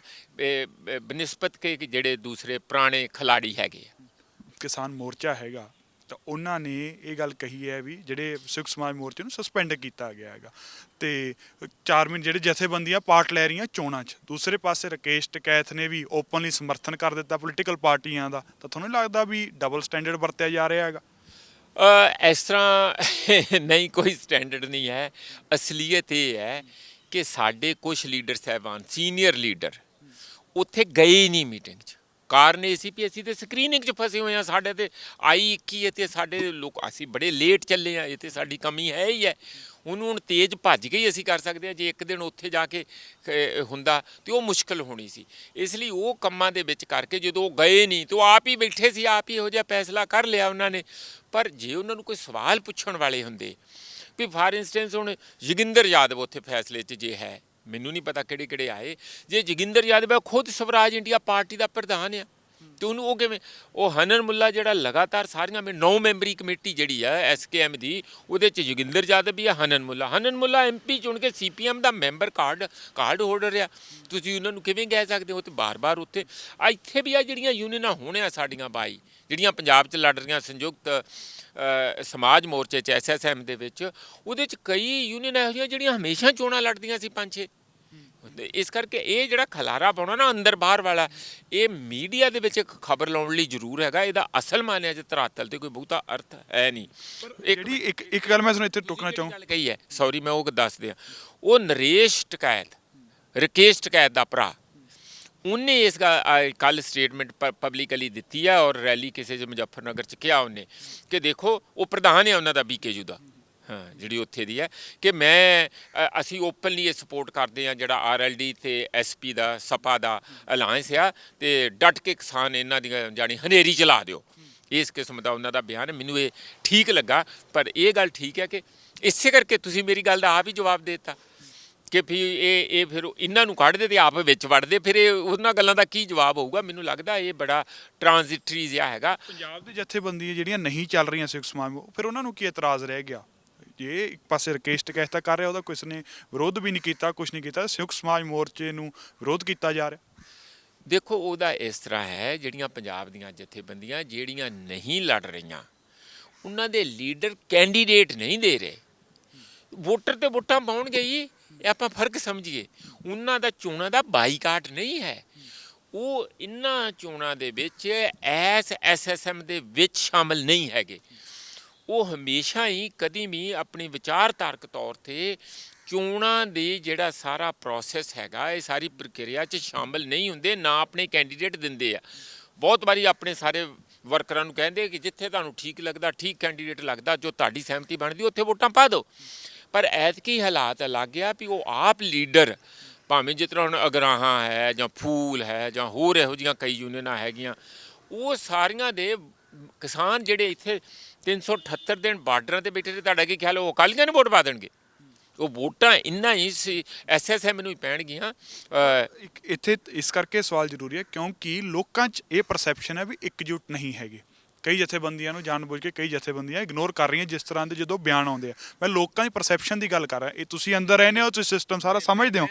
ਬਨਿਸਬਤ ਕਿ ਜਿਹੜੇ ਦੂਸਰੇ ਪੁਰਾਣੇ ਖਿਲਾੜੀ ਹੈਗੇ ਆ। ਕਿਸਾਨ ਮੋਰਚਾ ਹੈਗਾ, ਤਾਂ ਉਹਨਾਂ ਨੇ ਇਹ ਗੱਲ ਕਹੀ ਹੈ ਵੀ ਜਿਹੜੇ ਸਿੱਖ ਸਮਾਜ ਮੋਰਚੇ ਨੂੰ ਸਸਪੈਂਡ ਕੀਤਾ ਗਿਆ ਹੈਗਾ, ਅਤੇ 4 ਮਹੀਨੇ ਜਿਹੜੇ ਜਥੇਬੰਦੀਆਂ ਪਾਰਟ ਲੈ ਰਹੀਆਂ ਚੋਣਾਂ 'ਚ। ਦੂਸਰੇ ਪਾਸੇ ਰਾਕੇਸ਼ ਟਕੈਥ ਨੇ ਵੀ ਓਪਨਲੀ ਸਮਰਥਨ ਕਰ ਦਿੱਤਾ ਪੋਲੀਟੀਕਲ ਪਾਰਟੀਆਂ ਦਾ। ਤਾਂ ਤੁਹਾਨੂੰ ਲੱਗਦਾ ਵੀ ਡਬਲ ਸਟੈਂਡਰਡ ਵਰਤਿਆ ਜਾ ਰਿਹਾ ਹੈਗਾ? ਇਸ ਤਰ੍ਹਾਂ ਨਹੀਂ, ਕੋਈ ਸਟੈਂਡਰਡ ਨਹੀਂ ਹੈ। ਅਸਲੀਅਤ ਇਹ ਹੈ ਕਿ ਸਾਡੇ ਕੁਛ ਲੀਡਰ ਸਾਹਿਬਾਨ, ਸੀਨੀਅਰ ਲੀਡਰ, ਉੱਥੇ ਗਏ ਹੀ ਨਹੀਂ ਮੀਟਿੰਗ 'ਚ। ਕਾਰਨ ਇਹ ਸੀ ਵੀ ਅਸੀਂ ਤਾਂ ਸਕਰੀਨਿੰਗ 'ਚ ਫਸੇ ਹੋਏ ਹਾਂ। ਸਾਡੇ ਤੇ I-21 ਅਤੇ ਸਾਡੇ ਲੋਕ, ਅਸੀਂ ਬੜੇ ਲੇਟ ਚੱਲੇ ਹਾਂ। ਇਹ ਤਾਂ ਸਾਡੀ ਕਮੀ ਹੈ ਹੀ ਹੈ। ਉਹਨੂੰ ਹੁਣ ਤੇਜ਼ ਭੱਜ ਕੇ ਹੀ ਅਸੀਂ ਕਰ ਸਕਦੇ ਹਾਂ। ਜੇ ਇੱਕ ਦਿਨ ਉੱਥੇ ਜਾ ਕੇ ਹੁੰਦਾ ਤਾਂ ਉਹ ਮੁਸ਼ਕਿਲ ਹੋਣੀ ਸੀ। ਇਸ ਲਈ ਉਹ ਕੰਮਾਂ ਦੇ ਵਿੱਚ ਕਰਕੇ ਜਦੋਂ ਉਹ ਗਏ ਨਹੀਂ ਤਾਂ ਉਹ ਆਪ ਹੀ ਬੈਠੇ ਸੀ, ਆਪ ਹੀ ਇਹੋ ਜਿਹਾ ਫੈਸਲਾ ਕਰ ਲਿਆ ਉਹਨਾਂ ਨੇ। ਪਰ ਜੇ ਉਹਨਾਂ ਨੂੰ ਕੋਈ ਸਵਾਲ ਪੁੱਛਣ ਵਾਲੇ ਹੁੰਦੇ ਵੀ ਫਾਰ ਇੰਸਟੈਂਸ ਹੁਣ ਜੋਗਿੰਦਰ ਯਾਦਵ ਉੱਥੇ ਫੈਸਲੇ 'ਚ ਜੇ ਹੈ, ਮੈਨੂੰ ਨਹੀਂ ਪਤਾ ਕਿਹੜੇ ਆਏ, ਜੇ ਜੋਗਿੰਦਰ ਯਾਦਵ ਖੁਦ ਸਵਰਾਜ ਇੰਡੀਆ ਪਾਰਟੀ ਦਾ ਪ੍ਰਧਾਨ ਆ, ਤੇ ਉਹਨੂੰ ਉਹ ਕਿਵੇਂ, ਉਹ ਹਨਨ ਮੁੱਲਾ ਜਿਹੜਾ ਲਗਾਤਾਰ ਸਾਰੀਆਂ 9 ਮੈਂਬਰੀ ਕਮੇਟੀ ਜਿਹੜੀ ਆ SKM ਦੀ, ਉਹਦੇ 'ਚ ਜੋਗਿੰਦਰ ਯਾਦਵ ਵੀ ਆ, ਹਨਨ ਮੁੱਲਾ MP ਚੁਣ ਕੇ CPM ਦਾ ਮੈਂਬਰ ਕਾਰਡ ਹੋਲਡਰ ਆ। ਤੁਸੀਂ ਉਹਨਾਂ ਨੂੰ ਕਿਵੇਂ ਕਹਿ ਸਕਦੇ ਹੋ? ਤੇ ਬਾਰ-ਬਾਰ ਉੱਥੇ ਇੱਥੇ ਵੀ ਆ ਜਿਹੜੀਆਂ ਯੂਨੀਅਨਾਂ ਹੋਣੀਆਂ ਸਾਡੀਆਂ ਬਾਈ, ਜਿਹੜੀਆਂ ਪੰਜਾਬ 'ਚ ਲੜ ਰਹੀਆਂ ਸੰਯੁਕਤ ਸਮਾਜ ਮੋਰਚੇ 'ਚ SSM ਦੇ ਵਿੱਚ, ਉਹਦੇ 'ਚ ਕਈ ਯੂਨੀਅਨਾਂ ਇਹੋ ਜਿਹੀਆਂ ਜਿਹੜੀਆਂ ਹਮੇਸ਼ਾ ਚੋਣਾਂ ਲੜਦੀਆਂ ਸੀ 5-6। ਇਸ ਕਰਕੇ ਇਹ ਜਿਹੜਾ ਖਲਾਰਾ ਪਾਉਣਾ ਨਾ ਅੰਦਰ ਬਾਹਰ ਵਾਲਾ, ਇਹ ਮੀਡੀਆ ਦੇ ਵਿੱਚ ਇੱਕ ਖਬਰ ਲਾਉਣ ਲਈ ਜ਼ਰੂਰ ਹੈਗਾ, ਇਹਦਾ ਅਸਲ ਮਾਨਿਆ 'ਚ ਧਰਾਤਲ ਤੇ ਕੋਈ ਬਹੁਤਾ ਅਰਥ ਹੈ ਨਹੀਂ। ਜਿਹੜੀ ਇੱਕ ਗੱਲ ਮੈਂ ਤੁਹਾਨੂੰ ਇੱਥੇ ਟੋਕਣਾ ਚਾਹੂੰ, ਗੱਲ ਕਹੀ ਹੈ, ਸੌਰੀ ਮੈਂ ਉਹ ਦੱਸ ਦਿਆਂ, ਉਹ ਨਰੇਸ਼ ਟਕੈਤ, ਰਕੇਸ਼ ਟਕੈਤ ਦਾ ਭਰਾ, ਉਹਨੇ ਇਸ ਕੱਲ ਸਟੇਟਮੈਂਟ ਪਬਲਿਕਲੀ ਦਿੱਤੀ ਹੈ ਔਰ ਰੈਲੀ ਕਿਸੇ ਮੁਜ਼ੱਫਰਨਗਰ 'ਚ ਕਿਹਾ ਉਹਨੇ ਕਿ ਦੇਖੋ, ਉਹ ਪ੍ਰਧਾਨ ਹੈ ਉਹਨਾਂ ਦਾ BKU ਦਾ, ਹਾਂ ਜਿਹੜੀ ਉੱਥੇ ਦੀ ਹੈ, ਕਿ ਅਸੀਂ ਓਪਨਲੀ ਇਹ ਸਪੋਰਟ ਕਰਦੇ ਹਾਂ ਜਿਹੜਾ RLD ਤੇ SP ਦਾ ਸਪਾ ਦਾ ਅਲਾਇੰਸ ਆ, ਤੇ ਡਟ ਕੇ ਕਿਸਾਨ ਇਹਨਾਂ ਦੀਆਂ ਜਾਣੀ ਹਨੇਰੀ ਚਲਾ ਦਿਓ। ਇਸ ਕਿਸਮ ਦਾ ਉਹਨਾਂ ਦਾ ਬਿਆਨ, ਮੈਨੂੰ ਇਹ ਠੀਕ ਲੱਗਾ। ਪਰ ਇਹ ਗੱਲ ਠੀਕ ਹੈ ਕਿ ਇਸੇ ਕਰਕੇ ਤੁਸੀਂ ਮੇਰੀ ਗੱਲ ਦਾ ਆਪ ਹੀ ਜਵਾਬ ਦੇ ਦਿੱਤਾ ਕਿ ਫਿਰ ਇਹ ਫਿਰ ਇਹਨਾਂ ਨੂੰ ਕੱਢਦੇ ਤੇ ਆਪ ਵਿੱਚ ਵੜਦੇ, ਫਿਰ ਇਹ ਉਹਨਾਂ ਗੱਲਾਂ ਦਾ ਕੀ ਜਵਾਬ ਹੋਊਗਾ? ਮੈਨੂੰ ਲੱਗਦਾ ਇਹ ਬੜਾ ਟ੍ਰਾਂਜ਼ਿਟਰੀ ਜਿਹਾ ਹੈਗਾ। ਪੰਜਾਬ ਦੀ ਜਥੇਬੰਦੀਆਂ ਜਿਹੜੀਆਂ ਨਹੀਂ ਚੱਲ ਰਹੀਆਂ ਸਿੱਖ ਸਮਾਜ, ਫਿਰ ਉਹਨਾਂ ਨੂੰ ਕੀ ਇਤਰਾਜ਼ ਰਹਿ ਗਿਆ? ਜੇ ਇੱਕ ਪਾਸੇ ਰਕੇਸ਼ ਟਕੈਤ ਕਰ ਰਿਹਾ, ਉਹਦਾ ਕਿਸੇ ਨੇ ਵਿਰੋਧ ਵੀ ਨਹੀਂ ਕੀਤਾ, ਕੁਛ ਨਹੀਂ ਕੀਤਾ, ਸਿੱਖ ਸਮਾਜ ਮੋਰਚੇ ਨੂੰ ਵਿਰੋਧ ਕੀਤਾ ਜਾ ਰਿਹਾ। ਦੇਖੋ, ਉਹਦਾ ਇਸ ਤਰ੍ਹਾਂ ਹੈ, ਜਿਹੜੀਆਂ ਪੰਜਾਬ ਦੀਆਂ ਜਥੇਬੰਦੀਆਂ ਜਿਹੜੀਆਂ ਨਹੀਂ ਲੜ ਰਹੀਆਂ, ਉਹਨਾਂ ਦੇ ਲੀਡਰ ਕੈਂਡੀਡੇਟ ਨਹੀਂ ਦੇ ਰਹੇ, ਵੋਟਰ ਤੇ ਵੋਟਾਂ ਪਾਉਣਗੇ ਜੀ, ਇਹ ਆਪਾਂ ਫਰਕ ਸਮਝੀਏ। ਉਹਨਾਂ ਦਾ ਚੋਣਾਂ ਦਾ ਬਾਈਕਾਟ ਨਹੀਂ ਹੈ, ਉਹ ਇਹਨਾਂ ਚੋਣਾਂ ਦੇ ਵਿੱਚ SSM ਦੇ ਵਿੱਚ ਸ਼ਾਮਲ ਨਹੀਂ ਹੈਗੇ। ਉਹ ਹਮੇਸ਼ਾ ਹੀ ਕਦੀ ਵੀ ਆਪਣੀ ਵਿਚਾਰਧਾਰਕ ਤੌਰ 'ਤੇ ਚੋਣਾਂ ਦੇ ਜਿਹੜਾ ਸਾਰਾ ਪ੍ਰੋਸੈਸ ਹੈਗਾ, ਇਹ ਸਾਰੀ ਪ੍ਰਕਿਰਿਆ 'ਚ ਸ਼ਾਮਲ ਨਹੀਂ ਹੁੰਦੇ, ਨਾ ਆਪਣੇ ਕੈਂਡੀਡੇਟ ਦਿੰਦੇ ਆ। ਬਹੁਤ ਵਾਰੀ ਆਪਣੇ ਸਾਰੇ ਵਰਕਰਾਂ ਨੂੰ ਕਹਿੰਦੇ ਕਿ ਜਿੱਥੇ ਤੁਹਾਨੂੰ ਠੀਕ ਲੱਗਦਾ, ਠੀਕ ਕੈਂਡੀਡੇਟ ਲੱਗਦਾ, ਜੋ ਤੁਹਾਡੀ ਸਹਿਮਤੀ ਬਣਦੀ, ਉੱਥੇ ਵੋਟਾਂ ਪਾ ਦਿਓ। ਪਰ ਐਤਕੀ ਹਾਲਾਤ ਅਲੱਗ ਆ ਵੀ ਉਹ ਆਪ ਲੀਡਰ, ਭਾਵੇਂ ਜਿਸ ਤਰ੍ਹਾਂ ਹੁਣ ਅਗਰਾਹਾਂ ਹੈ ਜਾਂ ਫੂਲ ਹੈ ਜਾਂ ਹੋਰ ਇਹੋ ਜਿਹੀਆਂ ਕਈ ਯੂਨੀਅਨਾਂ ਹੈਗੀਆਂ, ਉਹ ਸਾਰੀਆਂ ਦੇ ਕਿਸਾਨ ਜਿਹੜੇ ਇੱਥੇ 378 ਦਿਨ ਬਾਰਡਰਾਂ 'ਤੇ ਬੈਠੇ ਨੇ, ਤੁਹਾਡਾ ਕੀ ਖਿਆਲ, ਉਹ ਅਕਾਲੀਆਂ ਨੂੰ ਵੋਟ ਪਾ ਦੇਣਗੇ? ਉਹ ਵੋਟਾਂ ਇੰਨਾ ਹੀ SSM ਨੂੰ ਹੀ ਪੈਣਗੀਆਂ। ਇੱਥੇ ਇਸ ਕਰਕੇ ਸਵਾਲ ਜ਼ਰੂਰੀ ਹੈ ਕਿਉਂਕਿ ਲੋਕਾਂ 'ਚ ਇਹ ਪਰਸੈਪਸ਼ਨ ਹੈ ਵੀ ਇਕਜੁੱਟ ਨਹੀਂ ਹੈਗੇ। ਕਈ ਜਥੇਬੰਦੀਆਂ ਨੂੰ ਜਾਣਬੁੱਝ ਕੇ ਕਈ ਜਥੇਬੰਦੀਆਂ ਇਗਨੋਰ ਕਰ ਰਹੀਆਂ ਜਿਸ ਤਰ੍ਹਾਂ ਦੇ ਜਦੋਂ ਬਿਆਨ ਆਉਂਦੇ ਆ। ਮੈਂ ਲੋਕਾਂ ਦੀ ਪਰਸੈਪਸ਼ਨ ਦੀ ਗੱਲ ਕਰ ਰਿਹਾ, ਇਹ ਤੁਸੀਂ ਅੰਦਰ ਰਹਿੰਦੇ ਹੋ, ਤੁਸੀਂ ਸਿਸਟਮ ਸਾਰਾ ਸਮਝਦੇ ਹੋ।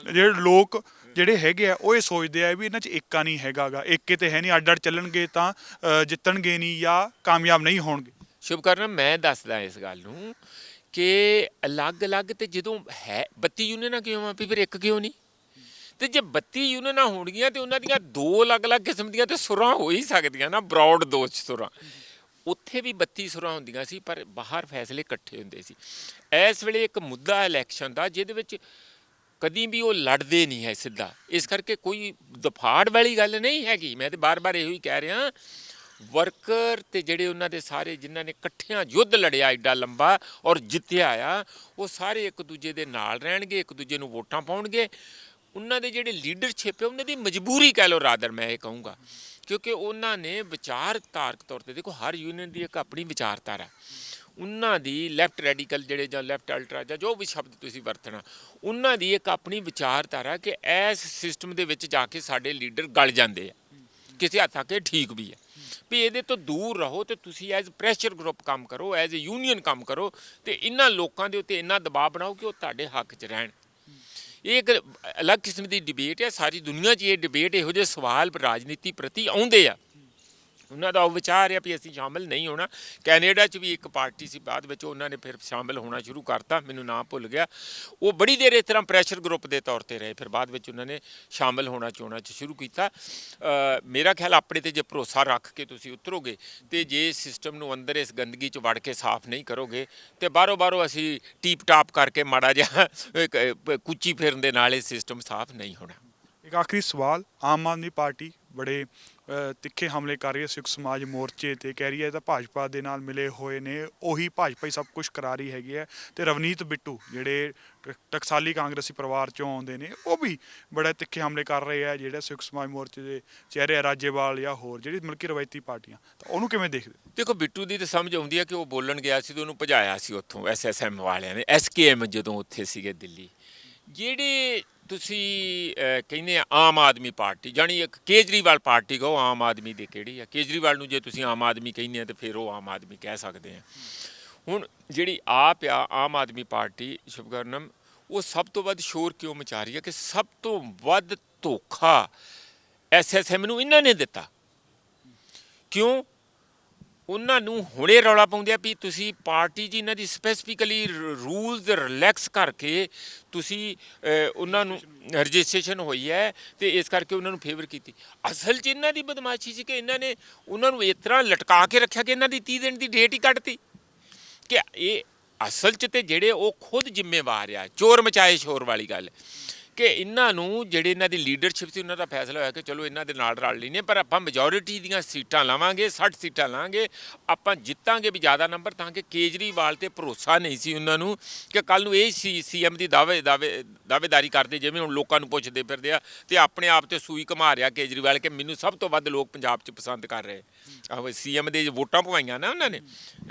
ਜਿਹੜੇ ਲੋਕ ਜਿਹੜੇ ਹੈਗੇ ਆ ਉਹ ਇਹ ਸੋਚਦੇ ਆ ਵੀ ਇਹਨਾਂ 'ਚ ਏਕਾ ਨਹੀਂ ਹੈਗਾ ਗਾ, ਏਕੇ ਤੇ ਹੈ ਨਹੀਂ, ਅੱਡ ਅੱਡ ਚੱਲਣਗੇ ਤਾਂ ਜਿੱਤਣਗੇ ਨਹੀਂ ਜਾਂ ਕਾਮਯਾਬ ਨਹੀਂ ਹੋਣਗੇ। ਸ਼ੁਭਕਰਨ, ਮੈਂ ਦੱਸਦਾ ਇਸ ਗੱਲ ਨੂੰ ਕਿ ਅਲੱਗ-ਅਲੱਗ ਤੇ ਜਦੋਂ ਹੈ 32 ਯੂਨੀਅਨਾਂ ਕਿਉਂ ਆ, ਵੀ ਫਿਰ ਇੱਕ ਕਿਉਂ ਨਹੀਂ? ਤੇ ਜੇ 32 ਯੂਨੀਅਨਾਂ ਹੋਣਗੀਆਂ ਤੇ ਉਹਨਾਂ ਦੀਆਂ 2 ਅਲੱਗ-ਅਲੱਗ ਕਿਸਮ ਦੀਆਂ ਤੇ ਸੁਰਾਂ ਹੋ ਹੀ ਸਕਦੀਆਂ ਨਾ, ਬਰੌਡ 2 ਸੁਰਾਂ। ਉੱਥੇ ਵੀ 32 ਸੁਰਾਂ ਹੁੰਦੀਆਂ ਸੀ, ਪਰ ਬਾਹਰ ਫੈਸਲੇ ਇਕੱਠੇ ਹੁੰਦੇ ਸੀ। ਇਸ ਵੇਲੇ ਇੱਕ ਮੁੱਦਾ ਇਲੈਕਸ਼ਨ ਦਾ, ਜਿਹਦੇ ਵਿੱਚ ਕਦੀ ਵੀ ਉਹ ਲੜਦੇ ਨਹੀਂ ਹੈ ਸਿੱਧਾ, ਇਸ ਕਰਕੇ ਕੋਈ ਦਫਾੜ ਵਾਲੀ ਗੱਲ ਨਹੀਂ ਹੈਗੀ। ਮੈਂ ਤੇ ਬਾਰ-ਬਾਰ ਇਹੋ ਹੀ ਕਹਿ ਰਿਹਾ, ਵਰਕਰ ਤੇ ਜਿਹੜੇ ਉਹਨਾਂ ਦੇ ਸਾਰੇ ਜਿਨ੍ਹਾਂ ਨੇ ਇਕੱਠਿਆਂ ਯੁੱਧ ਲੜਿਆ ਐਡਾ ਲੰਬਾ ਔਰ ਜਿੱਤਿਆ ਆ, ਉਹ ਸਾਰੇ ਇੱਕ ਦੂਜੇ ਦੇ ਨਾਲ ਰਹਿਣਗੇ, ਇੱਕ ਦੂਜੇ ਨੂੰ ਵੋਟਾਂ ਪਾਉਣਗੇ। ਉਹਨਾਂ ਦੇ ਜਿਹੜੇ ਲੀਡਰਸ਼ਿਪ ਹੈ, ਉਹਨਾਂ ਦੀ ਮਜਬੂਰੀ ਕਹਿ ਲਓ ਰਾਦਰ, ਮੈਂ ਇਹ ਕਹੂੰਗਾ, ਕਿਉਂਕਿ ਉਹਨਾਂ ਨੇ ਵਿਚਾਰਧਾਰਕ ਤੌਰ 'ਤੇ, ਦੇਖੋ ਹਰ ਯੂਨੀਅਨ ਦੀ ਇੱਕ ਆਪਣੀ ਵਿਚਾਰਧਾਰਾ, ਉਹਨਾਂ ਦੀ ਲੈਫਟ ਰੈਡੀਕਲ ਜਿਹੜੇ ਜਾਂ ਲੈਫਟ ਅਲਟਰਾ ਜਾਂ ਜੋ ਵੀ ਸ਼ਬਦ ਤੁਸੀਂ ਵਰਤਣਾ, ਉਹਨਾਂ ਦੀ ਇੱਕ ਆਪਣੀ ਵਿਚਾਰਧਾਰਾ ਕਿ ਇਸ ਸਿਸਟਮ ਦੇ ਵਿੱਚ ਜਾ ਕੇ ਸਾਡੇ ਲੀਡਰ ਗਲ ਜਾਂਦੇ ਆ, ਕਿਸੇ ਹੱਦ ਤੱਕ ਇਹ ਠੀਕ ਵੀ ਹੈ ਵੀ ਇਹਦੇ ਤੋਂ ਦੂਰ ਰਹੋ, ਤੇ ਤੁਸੀਂ ਐਜ਼ ਪ੍ਰੈਸ਼ਰ ਗਰੁੱਪ ਕੰਮ ਕਰੋ, ਐਜ਼ ਏ ਯੂਨੀਅਨ ਕੰਮ ਕਰੋ, ਤੇ ਇਹਨਾਂ ਲੋਕਾਂ ਦੇ ਉੱਤੇ ਇੰਨਾ ਦਬਾਅ ਬਣਾਓ ਕਿ ਉਹ ਤੁਹਾਡੇ ਹੱਕ 'ਚ ਰਹਿਣ। ਇਹ ਇੱਕ ਅਲੱਗ ਕਿਸਮ ਦੀ ਡਿਬੇਟ ਹੈ, ਸਾਰੀ ਦੁਨੀਆ 'ਚ ਇਹ ਡਿਬੇਟ, ਇਹੋ ਜਿਹੇ ਸਵਾਲ ਰਾਜਨੀਤੀ ਪ੍ਰਤੀ ਆਉਂਦੇ ਆ। ਉਹਨਾਂ ਦਾ ਉਹ ਵਿਚਾਰ ਹੈ ਵੀ ਅਸੀਂ ਸ਼ਾਮਿਲ ਨਹੀਂ ਹੋਣਾ। ਕੈਨੇਡਾ 'ਚ ਵੀ ਇੱਕ ਪਾਰਟੀ ਸੀ, ਬਾਅਦ ਵਿੱਚ ਉਹਨਾਂ ਨੇ ਫਿਰ ਸ਼ਾਮਿਲ ਹੋਣਾ ਸ਼ੁਰੂ ਕਰਤਾ, ਮੈਨੂੰ ਨਾਮ ਭੁੱਲ ਗਿਆ। ਉਹ ਬੜੀ ਦੇਰ ਇਸ ਤਰ੍ਹਾਂ ਪ੍ਰੈਸ਼ਰ ਗਰੁੱਪ ਦੇ ਤੌਰ 'ਤੇ ਰਹੇ, ਫਿਰ ਬਾਅਦ ਵਿੱਚ ਉਹਨਾਂ ਨੇ ਸ਼ਾਮਿਲ ਹੋਣਾ ਚੋਣਾਂ 'ਚ ਸ਼ੁਰੂ ਕੀਤਾ। ਮੇਰਾ ਖਿਆਲ ਆਪਣੇ 'ਤੇ ਜੇ ਭਰੋਸਾ ਰੱਖ ਕੇ ਤੁਸੀਂ ਉਤਰੋਗੇ, ਅਤੇ ਜੇ ਸਿਸਟਮ ਨੂੰ ਅੰਦਰ ਇਸ ਗੰਦਗੀ 'ਚ ਵੜ ਕੇ ਸਾਫ਼ ਨਹੀਂ ਕਰੋਗੇ, ਅਤੇ ਬਾਹਰੋਂ ਅਸੀਂ ਟੀਪ ਟਾਪ ਕਰਕੇ ਮਾੜਾ ਜਿਹਾ ਕੁੱਚੀ ਫਿਰਨ ਦੇ ਨਾਲ ਇਹ ਸਿਸਟਮ ਸਾਫ਼ ਨਹੀਂ ਹੋਣਾ। ਇੱਕ ਆਖਰੀ ਸਵਾਲ, ਆਮ ਆਦਮੀ ਪਾਰਟੀ ਬੜੇ ਤਿੱਖੇ ਹਮਲੇ ਕਰ ਰਹੀ ਹੈ ਸਿੱਖ ਸਮਾਜ ਮੋਰਚੇ ਤੇ, ਕਹਿ ਰਹੀ ਹੈ ਤਾਂ ਭਾਜਪਾ ਦੇ ਨਾਲ ਮਿਲੇ ਹੋਏ ਨੇ, ਉਹੀ ਭਾਜਪਾ ਹੀ ਸਭ ਕੁਝ ਕਰਾ ਰਹੀ ਹੈਗੀ ਹੈ। ਤੇ ਰਵਨੀਤ ਬਿੱਟੂ ਜਿਹੜੇ ਟਕਸਾਲੀ ਕਾਂਗਰਸੀ ਪਰਿਵਾਰ ਚੋਂ ਆਉਂਦੇ ਨੇ, ਉਹ ਵੀ ਬੜੇ ਤਿੱਖੇ ਹਮਲੇ ਕਰ ਰਹੇ ਆ ਜਿਹੜੇ ਸਿੱਖ ਸਮਾਜ ਮੋਰਚੇ ਦੇ ਚਿਹਰੇ ਰਾਜੇਵਾਲ ਜਾਂ ਹੋਰ ਜਿਹੜੀ ਮਤਲਬ ਕਿ ਰਵਾਇਤੀ ਪਾਰਟੀਆਂ, ਤਾਂ ਉਹਨੂੰ ਕਿਵੇਂ ਦੇਖਦੇ? ਦੇਖੋ, ਬਿੱਟੂ ਦੀ ਤਾਂ ਸਮਝ ਆਉਂਦੀ ਹੈ ਕਿ ਉਹ ਬੋਲਣ ਗਿਆ ਸੀ ਤੇ ਉਹਨੂੰ ਭਜਾਇਆ ਸੀ ਉੱਥੋਂ SSM ਵਾਲਿਆਂ ਨੇ, SKM ਜਦੋਂ ਉੱਥੇ ਸੀਗੇ ਦਿੱਲੀ, ਜਿਹੜੇ ਤੁਸੀਂ ਕਹਿੰਦੇ ਆ ਆਮ ਆਦਮੀ ਪਾਰਟੀ, ਜਾਣੀ ਇੱਕ ਕੇਜਰੀਵਾਲ ਪਾਰਟੀ ਕਹੋ, ਆਮ ਆਦਮੀ ਦੇ ਕਿਹੜੀ ਆ? ਕੇਜਰੀਵਾਲ ਨੂੰ ਜੇ ਤੁਸੀਂ ਆਮ ਆਦਮੀ ਕਹਿੰਦੇ ਆ ਤਾਂ ਫਿਰ ਉਹ ਆਮ ਆਦਮੀ ਕਹਿ ਸਕਦੇ ਆ। ਹੁਣ ਜਿਹੜੀ ਆਪ ਆ ਆਮ ਆਦਮੀ ਪਾਰਟੀ ਸ਼ੁਭਕਰਨਮ, ਉਹ ਸਭ ਤੋਂ ਵੱਧ ਸ਼ੋਰ ਕਿਉਂ ਮਚਾ ਰਹੀ ਹੈ ਕਿ ਸਭ ਤੋਂ ਵੱਧ ਧੋਖਾ ਐਸਐਸਐਮ ਨੂੰ ਇਹਨਾਂ ਨੇ ਦਿੱਤਾ। ਕਿਉਂ? ਉਹਨਾਂ ਨੂੰ ਹੁਣੇ ਰੌਲਾ ਪਾਉਂਦੇ ਆ ਵੀ ਤੁਸੀਂ ਪਾਰਟੀ 'ਚ ਇਹਨਾਂ ਦੀ ਸਪੈਸੀਫਿਕਲੀ ਰੂਲਸ ਰਿਲੈਕਸ ਕਰਕੇ ਤੁਸੀਂ ਉਹਨਾਂ ਨੂੰ ਰਜਿਸਟ੍ਰੇਸ਼ਨ ਹੋਈ ਹੈ ਅਤੇ ਇਸ ਕਰਕੇ ਉਹਨਾਂ ਨੂੰ ਫੇਵਰ ਕੀਤੀ। ਅਸਲ 'ਚ ਇਹਨਾਂ ਦੀ ਬਦਮਾਸ਼ੀ ਸੀ ਕਿ ਇਹਨਾਂ ਨੇ ਉਹਨਾਂ ਨੂੰ ਇਸ ਤਰ੍ਹਾਂ ਲਟਕਾ ਕੇ ਰੱਖਿਆ ਕਿ ਇਹਨਾਂ ਦੀ 30 ਦਿਨ ਦੀ ਡੇਟ ਹੀ ਕੱਢਤੀ। ਕਿ ਇਹ ਅਸਲ 'ਚ ਤੇ ਜਿਹੜੇ ਉਹ ਖੁਦ ਜ਼ਿੰਮੇਵਾਰ ਆ, ਚੋਰ ਮਚਾਏ ਸ਼ੋਰ ਵਾਲੀ ਗੱਲ, ਕਿ ਇਹਨਾਂ ਨੂੰ ਜਿਹੜੇ ਇਹਨਾਂ ਦੀ ਲੀਡਰਸ਼ਿਪ ਸੀ ਉਹਨਾਂ ਦਾ ਫੈਸਲਾ ਹੋਇਆ ਕਿ ਚਲੋ ਇਹਨਾਂ ਦੇ ਨਾਲ ਰਲ ਲੈਂਦੇ, ਪਰ ਆਪਾਂ ਮੈਜੋਰਿਟੀ ਦੀਆਂ ਸੀਟਾਂ ਲਾਵਾਂਗੇ, 60 ਸੀਟਾਂ ਲਾਵਾਂਗੇ, ਆਪਾਂ ਜਿੱਤਾਂਗੇ ਵੀ ਜ਼ਿਆਦਾ ਨੰਬਰ। ਤਾਂ ਕਿ ਕੇਜਰੀਵਾਲ 'ਤੇ ਭਰੋਸਾ ਨਹੀਂ ਸੀ ਉਹਨਾਂ ਨੂੰ ਕਿ ਕੱਲ੍ਹ ਨੂੰ ਇਹ ਸੀਐਮ ਦੀ ਦਾਅਵੇਦਾਰੀ ਕਰਦੇ, ਜਿਵੇਂ ਹੁਣ ਲੋਕਾਂ ਨੂੰ ਪੁੱਛਦੇ ਫਿਰਦੇ ਆ, ਅਤੇ ਆਪਣੇ ਆਪ 'ਤੇ ਸੂਈ ਘੁਮਾ ਰਿਹਾ ਕੇਜਰੀਵਾਲ ਕਿ ਮੈਨੂੰ ਸਭ ਤੋਂ ਵੱਧ ਲੋਕ ਪੰਜਾਬ 'ਚ ਪਸੰਦ ਕਰ ਰਹੇ। ਆਹੋ ਸੀਐਮ ਦੇ ਵੋਟਾਂ ਪਵਾਈਆਂ ਨਾ ਉਹਨਾਂ ਨੇ,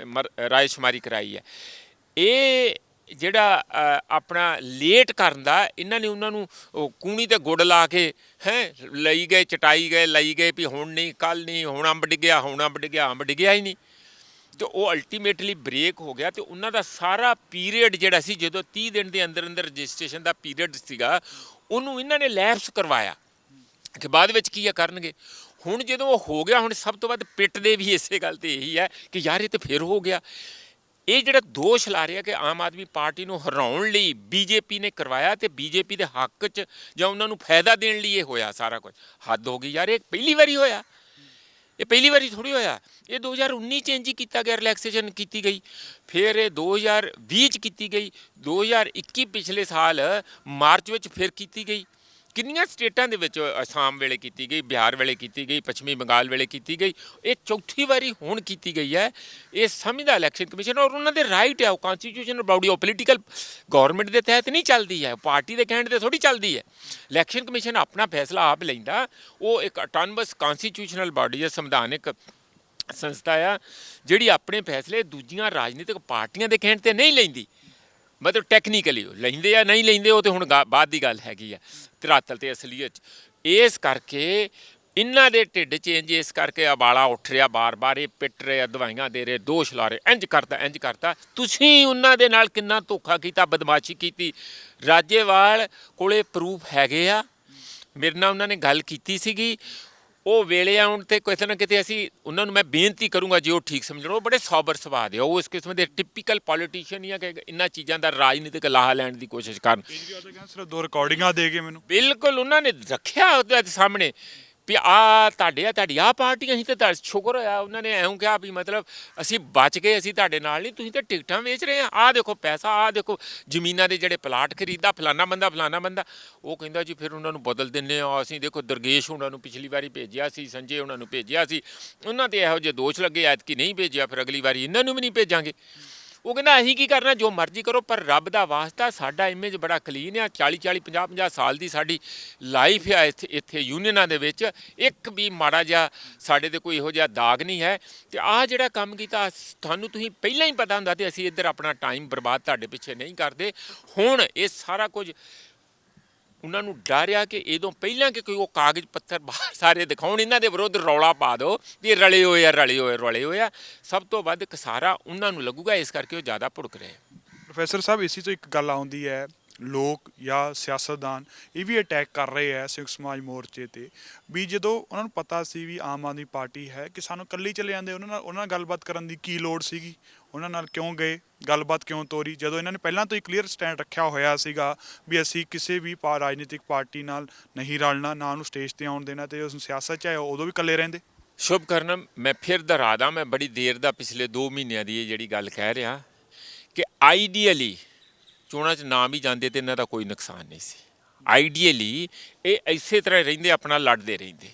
ਰਾਏਸ਼ੁਮਾਰੀ ਕਰਾਈ ਹੈ। ਇਹ ਜਿਹੜਾ ਆਪਣਾ ਲੇਟ ਕਰਨ ਦਾ ਇਹਨਾਂ ਨੇ ਉਹਨਾਂ ਨੂੰ ਕੂਣੀ 'ਤੇ ਗੁੜ ਲਾ ਕੇ ਲਈ ਗਏ, ਚਟਾਈ ਗਏ, ਲਈ ਗਏ ਵੀ ਹੁਣ ਨਹੀਂ, ਕੱਲ੍ਹ ਨਹੀਂ, ਹੁਣ ਅੰਬ ਡਿੱਗਿਆ, ਹੁਣ ਅੰਬ ਡਿੱਗਿਆ, ਅੰਬ ਡਿੱਗਿਆ ਹੀ ਨਹੀਂ। ਅਤੇ ਉਹ ਅਲਟੀਮੇਟਲੀ ਬ੍ਰੇਕ ਹੋ ਗਿਆ। ਅਤੇ ਉਹਨਾਂ ਦਾ ਸਾਰਾ ਪੀਰੀਅਡ ਜਿਹੜਾ ਸੀ, ਜਦੋਂ 30 ਦਿਨ ਦੇ ਅੰਦਰ ਅੰਦਰ ਰਜਿਸਟ੍ਰੇਸ਼ਨ ਦਾ ਪੀਰੀਅਡ ਸੀਗਾ, ਉਹਨੂੰ ਇਹਨਾਂ ਨੇ ਲੈਪਸ ਕਰਵਾਇਆ ਕਿ ਬਾਅਦ ਵਿੱਚ ਕੀ ਆ ਕਰਨਗੇ। ਹੁਣ ਜਦੋਂ ਉਹ ਹੋ ਗਿਆ, ਹੁਣ ਸਭ ਤੋਂ ਵੱਧ ਪਿੱਟਦੇ ਵੀ ਇਸੇ ਗੱਲ 'ਤੇ ਇਹੀ ਹੈ ਕਿ ਯਾਰ ਇਹ ਤਾਂ ਫਿਰ ਹੋ ਗਿਆ। ਇਹ ਜਿਹੜਾ ਦੋਸ਼ ਲਾ ਰਿਹਾ ਕਿ ਆਮ ਆਦਮੀ ਪਾਰਟੀ ਨੂੰ ਹਰਾਉਣ ਲਈ ਬੀਜੇਪੀ ਨੇ ਕਰਵਾਇਆ ਅਤੇ ਬੀਜੇਪੀ ਦੇ ਹੱਕ 'ਚ ਜਾਂ ਉਹਨਾਂ ਨੂੰ ਫਾਇਦਾ ਦੇਣ ਲਈ ਇਹ ਹੋਇਆ ਸਾਰਾ ਕੁਝ, ਹੱਦ ਹੋ ਗਈ ਯਾਰ। ਇਹ ਪਹਿਲੀ ਵਾਰੀ ਹੋਇਆ, ਇਹ ਪਹਿਲੀ ਵਾਰੀ ਥੋੜ੍ਹੀ ਹੋਇਆ। ਇਹ 2019 'ਚ ਇੰਝ ਹੀ ਕੀਤਾ ਗਿਆ, ਰਿਲੈਕਸੇਸ਼ਨ ਕੀਤੀ ਗਈ, ਫਿਰ ਇਹ 2020 'ਚ ਕੀਤੀ ਗਈ, 2021 ਪਿਛਲੇ ਸਾਲ ਮਾਰਚ ਵਿੱਚ ਫਿਰ ਕੀਤੀ ਗਈ। ਕਿੰਨੀਆਂ ਸਟੇਟਾਂ ਦੇ ਵਿੱਚ, ਅਸਾਮ ਵੇਲੇ ਕੀਤੀ ਗਈ, ਬਿਹਾਰ ਵੇਲੇ ਕੀਤੀ ਗਈ, ਪੱਛਮੀ ਬੰਗਾਲ ਵੇਲੇ ਕੀਤੀ ਗਈ, ਇਹ ਚੌਥੀ ਵਾਰੀ ਹੁਣ ਕੀਤੀ ਗਈ ਹੈ। ਇਹ ਸਮਝਦਾ ਇਲੈਕਸ਼ਨ ਕਮਿਸ਼ਨ, ਔਰ ਉਹਨਾਂ ਦੇ ਰਾਈਟ ਹੈ, ਉਹ ਕੌਨਸਟੀਟਿਊਸ਼ਨਲ ਬਾਡੀ, ਉਹ ਪੋਲੀਟੀਕਲ ਗੌਰਮੈਂਟ ਦੇ ਤਹਿਤ ਨਹੀਂ ਚੱਲਦੀ ਹੈ, ਪਾਰਟੀ ਦੇ ਕਹਿਣ 'ਤੇ ਥੋੜ੍ਹੀ ਚੱਲਦੀ ਹੈ। ਇਲੈਕਸ਼ਨ ਕਮਿਸ਼ਨ ਆਪਣਾ ਫੈਸਲਾ ਆਪ ਲੈਂਦਾ, ਉਹ ਇੱਕ ਅਟਾਨਮਸ ਕੌਨਸਟੀਟਿਊਸ਼ਨਲ ਬਾਡੀ ਹੈ, ਸੰਵਿਧਾਨਕ ਸੰਸਥਾ ਆ, ਜਿਹੜੀ ਆਪਣੇ ਫੈਸਲੇ ਦੂਜੀਆਂ ਰਾਜਨੀਤਿਕ ਪਾਰਟੀਆਂ ਦੇ ਕਹਿਣ 'ਤੇ ਨਹੀਂ ਲੈਂਦੀ। ਮਤਲਬ ਟੈਕਨੀਕਲੀ ਉਹ ਲੈਂਦੇ ਆ, ਨਹੀਂ ਲੈਂਦੇ ਉਹ ਤਾਂ ਹੁਣ ਬਾਅਦ ਦੀ ਗੱਲ ਹੈਗੀ ਆ, ਧਰਾਤਲ 'ਤੇ ਅਸਲੀਅਤ 'ਚ। ਇਸ ਕਰਕੇ ਇਹਨਾਂ ਦੇ ਢਿੱਡ 'ਚ ਇੰਝ, ਇਸ ਕਰਕੇ ਉਬਾਲਾ ਉੱਠ ਰਿਹਾ, ਬਾਰ-ਬਾਰ ਇਹ ਪਿੱਟ ਰਹੇ ਆ, ਦਵਾਈਆਂ ਦੇ ਰਹੇ, ਦੋਸ਼ ਲਾ ਰਹੇ, ਇੰਝ ਕਰਤਾ, ਇੰਝ ਕਰਤਾ। ਤੁਸੀਂ ਉਹਨਾਂ ਦੇ ਨਾਲ ਕਿੰਨਾ ਧੋਖਾ ਕੀਤਾ, ਬਦਮਾਸ਼ੀ ਕੀਤੀ। ਰਾਜੇਵਾਲ ਕੋਲੇ ਪ੍ਰੂਫ ਹੈਗੇ ਆ, ਮੇਰੇ ਨਾਲ ਉਹਨਾਂ ਨੇ ਗੱਲ ਕੀਤੀ ਸੀਗੀ। ਉਹ ਵੇਲੇ ਆਉਣ 'ਤੇ ਕਿਤੇ ਨਾ ਕਿਤੇ ਅਸੀਂ ਉਹਨਾਂ ਨੂੰ, ਮੈਂ ਬੇਨਤੀ ਕਰੂੰਗਾ ਜੇ ਉਹ ਠੀਕ ਸਮਝਣ, ਉਹ ਬੜੇ ਸੌਬਰ ਸੁਭਾਅ ਦੇ, ਉਹ ਇਸ ਕਿਸਮ ਦੇ ਟਿਪੀਕਲ ਪੋਲੀਟੀਸ਼ੀਅਨ ਹੀ ਆ ਕਿ ਇਹਨਾਂ ਚੀਜ਼ਾਂ ਦਾ ਰਾਜਨੀਤਿਕ ਲਾਹਾ ਲੈਣ ਦੀ ਕੋਸ਼ਿਸ਼ ਕਰਨ। ਸਿਰਫ 2 ਰਿਕਾਰਡਿੰਗਾਂ ਦੇ ਕੇ ਮੈਨੂੰ ਬਿਲਕੁਲ ਉਹਨਾਂ ਨੇ ਰੱਖਿਆ ਉਹਦੇ ਸਾਹਮਣੇ ਵੀ ਆ ਤੁਹਾਡੀ ਆਹ ਪਾਰਟੀਆਂ ਸੀ, ਤਾਂ ਸ਼ੁਕਰ ਹੋਇਆ ਉਹਨਾਂ ਨੇ ਐਂ ਕਿਹਾ ਵੀ ਮਤਲਬ ਅਸੀਂ ਬਚ ਗਏ, ਅਸੀਂ ਤੁਹਾਡੇ ਨਾਲ ਨਹੀਂ, ਤੁਸੀਂ ਤਾਂ ਟਿਕਟਾਂ ਵੇਚ ਰਹੇ ਆ, ਆਹ ਦੇਖੋ ਪੈਸਾ, ਆਹ ਦੇਖੋ ਜ਼ਮੀਨਾਂ ਦੇ ਜਿਹੜੇ ਪਲਾਟ ਖਰੀਦਾ, ਫਲਾਨਾ ਬੰਦਾ। ਉਹ ਕਹਿੰਦਾ ਜੀ ਫਿਰ ਉਹਨਾਂ ਨੂੰ ਬਦਲ ਦਿੰਦੇ ਆ ਅਸੀਂ, ਦੇਖੋ ਦਰਗੇਸ਼ ਉਹਨਾਂ ਨੂੰ ਪਿਛਲੀ ਵਾਰੀ ਭੇਜਿਆ ਸੀ, ਸੰਜੇ ਉਹਨਾਂ ਨੂੰ ਭੇਜਿਆ ਸੀ, ਉਹਨਾਂ 'ਤੇ ਇਹੋ ਜਿਹੇ ਦੋਸ਼ ਲੱਗੇ, ਐਤਕੀ ਨਹੀਂ ਭੇਜਿਆ, ਫਿਰ ਅਗਲੀ ਵਾਰੀ ਇਹਨਾਂ ਨੂੰ ਵੀ ਨਹੀਂ ਭੇਜਾਂਗੇ। ਉਹ ਕਹਿੰਦਾ ਅਸੀਂ ਕੀ ਕਰਨਾ, ਜੋ ਮਰਜ਼ੀ ਕਰੋ, ਪਰ ਰੱਬ ਦਾ ਵਾਸਤਾ ਸਾਡਾ ਇਮੇਜ ਬੜਾ ਕਲੀਨ ਆ, 40-40, 50-50 ਸਾਲ ਦੀ ਸਾਡੀ ਲਾਈਫ ਆ ਇੱਥੇ ਯੂਨੀਅਨਾਂ ਦੇ ਵਿੱਚ, ਇੱਕ ਵੀ ਮਾੜਾ ਜਿਹਾ ਸਾਡੇ 'ਤੇ ਕੋਈ ਇਹੋ ਜਿਹਾ ਦਾਗ ਨਹੀਂ ਹੈ। ਅਤੇ ਆਹ ਜਿਹੜਾ ਕੰਮ ਕੀਤਾ, ਤੁਹਾਨੂੰ ਤੁਸੀਂ ਪਹਿਲਾਂ ਹੀ ਪਤਾ ਹੁੰਦਾ ਤੇ ਅਸੀਂ ਇੱਧਰ ਆਪਣਾ ਟਾਈਮ ਬਰਬਾਦ ਤੁਹਾਡੇ ਪਿੱਛੇ ਨਹੀਂ ਕਰਦੇ। ਹੁਣ ਇਹ ਸਾਰਾ ਕੁਝ ਉਹਨਾਂ ਨੂੰ ਡਰ ਆ ਕਿ ਇਹਦੋਂ ਪਹਿਲਾਂ ਕਿ ਕੋਈ ਉਹ ਕਾਗਜ਼ ਪੱਤਰ ਬਾਹਰ ਸਾਰੇ ਦਿਖਾਉਣ, ਇਹਨਾਂ ਦੇ ਵਿਰੁੱਧ ਰੌਲਾ ਪਾ ਦਿਓ ਵੀ ਰਲੇ ਹੋਏ ਆ। ਸਭ ਤੋਂ ਵੱਧ ਕਸਾਰਾ ਉਹਨਾਂ ਨੂੰ ਲੱਗੂਗਾ, ਇਸ ਕਰਕੇ ਉਹ ਜ਼ਿਆਦਾ ਭੁੜਕ ਰਹੇ। ਪ੍ਰੋਫੈਸਰ ਸਾਹਿਬ, ਇਸੇ ਤੋਂ ਇੱਕ ਗੱਲ ਆਉਂਦੀ ਹੈ, ਲੋਕ ਜਾਂ ਸਿਆਸਤਦਾਨ ਇਹ ਵੀ ਅਟੈਕ ਕਰ ਰਹੇ ਹੈ ਸੰਯੁਕਤ ਸਮਾਜ ਮੋਰਚੇ 'ਤੇ, ਵੀ ਜਦੋਂ ਉਹਨਾਂ ਨੂੰ ਪਤਾ ਸੀ ਵੀ ਆਮ ਆਦਮੀ ਪਾਰਟੀ ਹੈ, ਕਿ ਸਾਨੂੰ ਇਕੱਲੀ ਚਲੇ ਜਾਂਦੇ, ਉਹਨਾਂ ਨਾਲ ਗੱਲਬਾਤ ਕਰਨ ਦੀ ਕੀ ਲੋੜ ਸੀਗੀ, ਉਹਨਾਂ ਨਾਲ ਕਿਉਂ ਗਏ, ਗੱਲਬਾਤ ਕਿਉਂ ਤੋਰੀ, ਜਦੋਂ ਇਹਨਾਂ ਨੇ ਪਹਿਲਾਂ ਤੋਂ ਹੀ ਕਲੀਅਰ ਸਟੈਂਡ ਰੱਖਿਆ ਹੋਇਆ ਸੀਗਾ ਵੀ ਅਸੀਂ ਕਿਸੇ ਵੀ ਰਾਜਨੀਤਿਕ ਪਾਰਟੀ ਨਾਲ ਨਹੀਂ ਰਲਣਾ, ਨਾ ਉਹਨੂੰ ਸਟੇਜ 'ਤੇ ਆਉਣ ਦੇਣਾ, ਅਤੇ ਉਸ ਸਿਆਸਤ 'ਚ ਆਏ ਉਦੋਂ ਵੀ ਇਕੱਲੇ ਰਹਿੰਦੇ। ਸ਼ੁਭਕਰਨਮ, ਮੈਂ ਫਿਰ ਦੁਹਰਾ ਦਾਂ, ਮੈਂ ਬੜੀ ਦੇਰ ਦਾ ਪਿਛਲੇ 2 ਮਹੀਨਿਆਂ ਦੀ ਇਹ ਜਿਹੜੀ ਗੱਲ ਕਹਿ ਰਿਹਾ ਕਿ ਆਈਡੀਅਲੀ ਚੋਣਾਂ 'ਚ ਨਾ ਵੀ ਜਾਂਦੇ ਤੇ ਇਹਨਾਂ ਦਾ ਕੋਈ ਨੁਕਸਾਨ ਨਹੀਂ ਸੀ। ਆਈਡੀਅਲੀ ਇਹ ਇਸੇ ਤਰ੍ਹਾਂ ਰਹਿੰਦੇ, ਆਪਣਾ ਲੜਦੇ ਰਹਿੰਦੇ।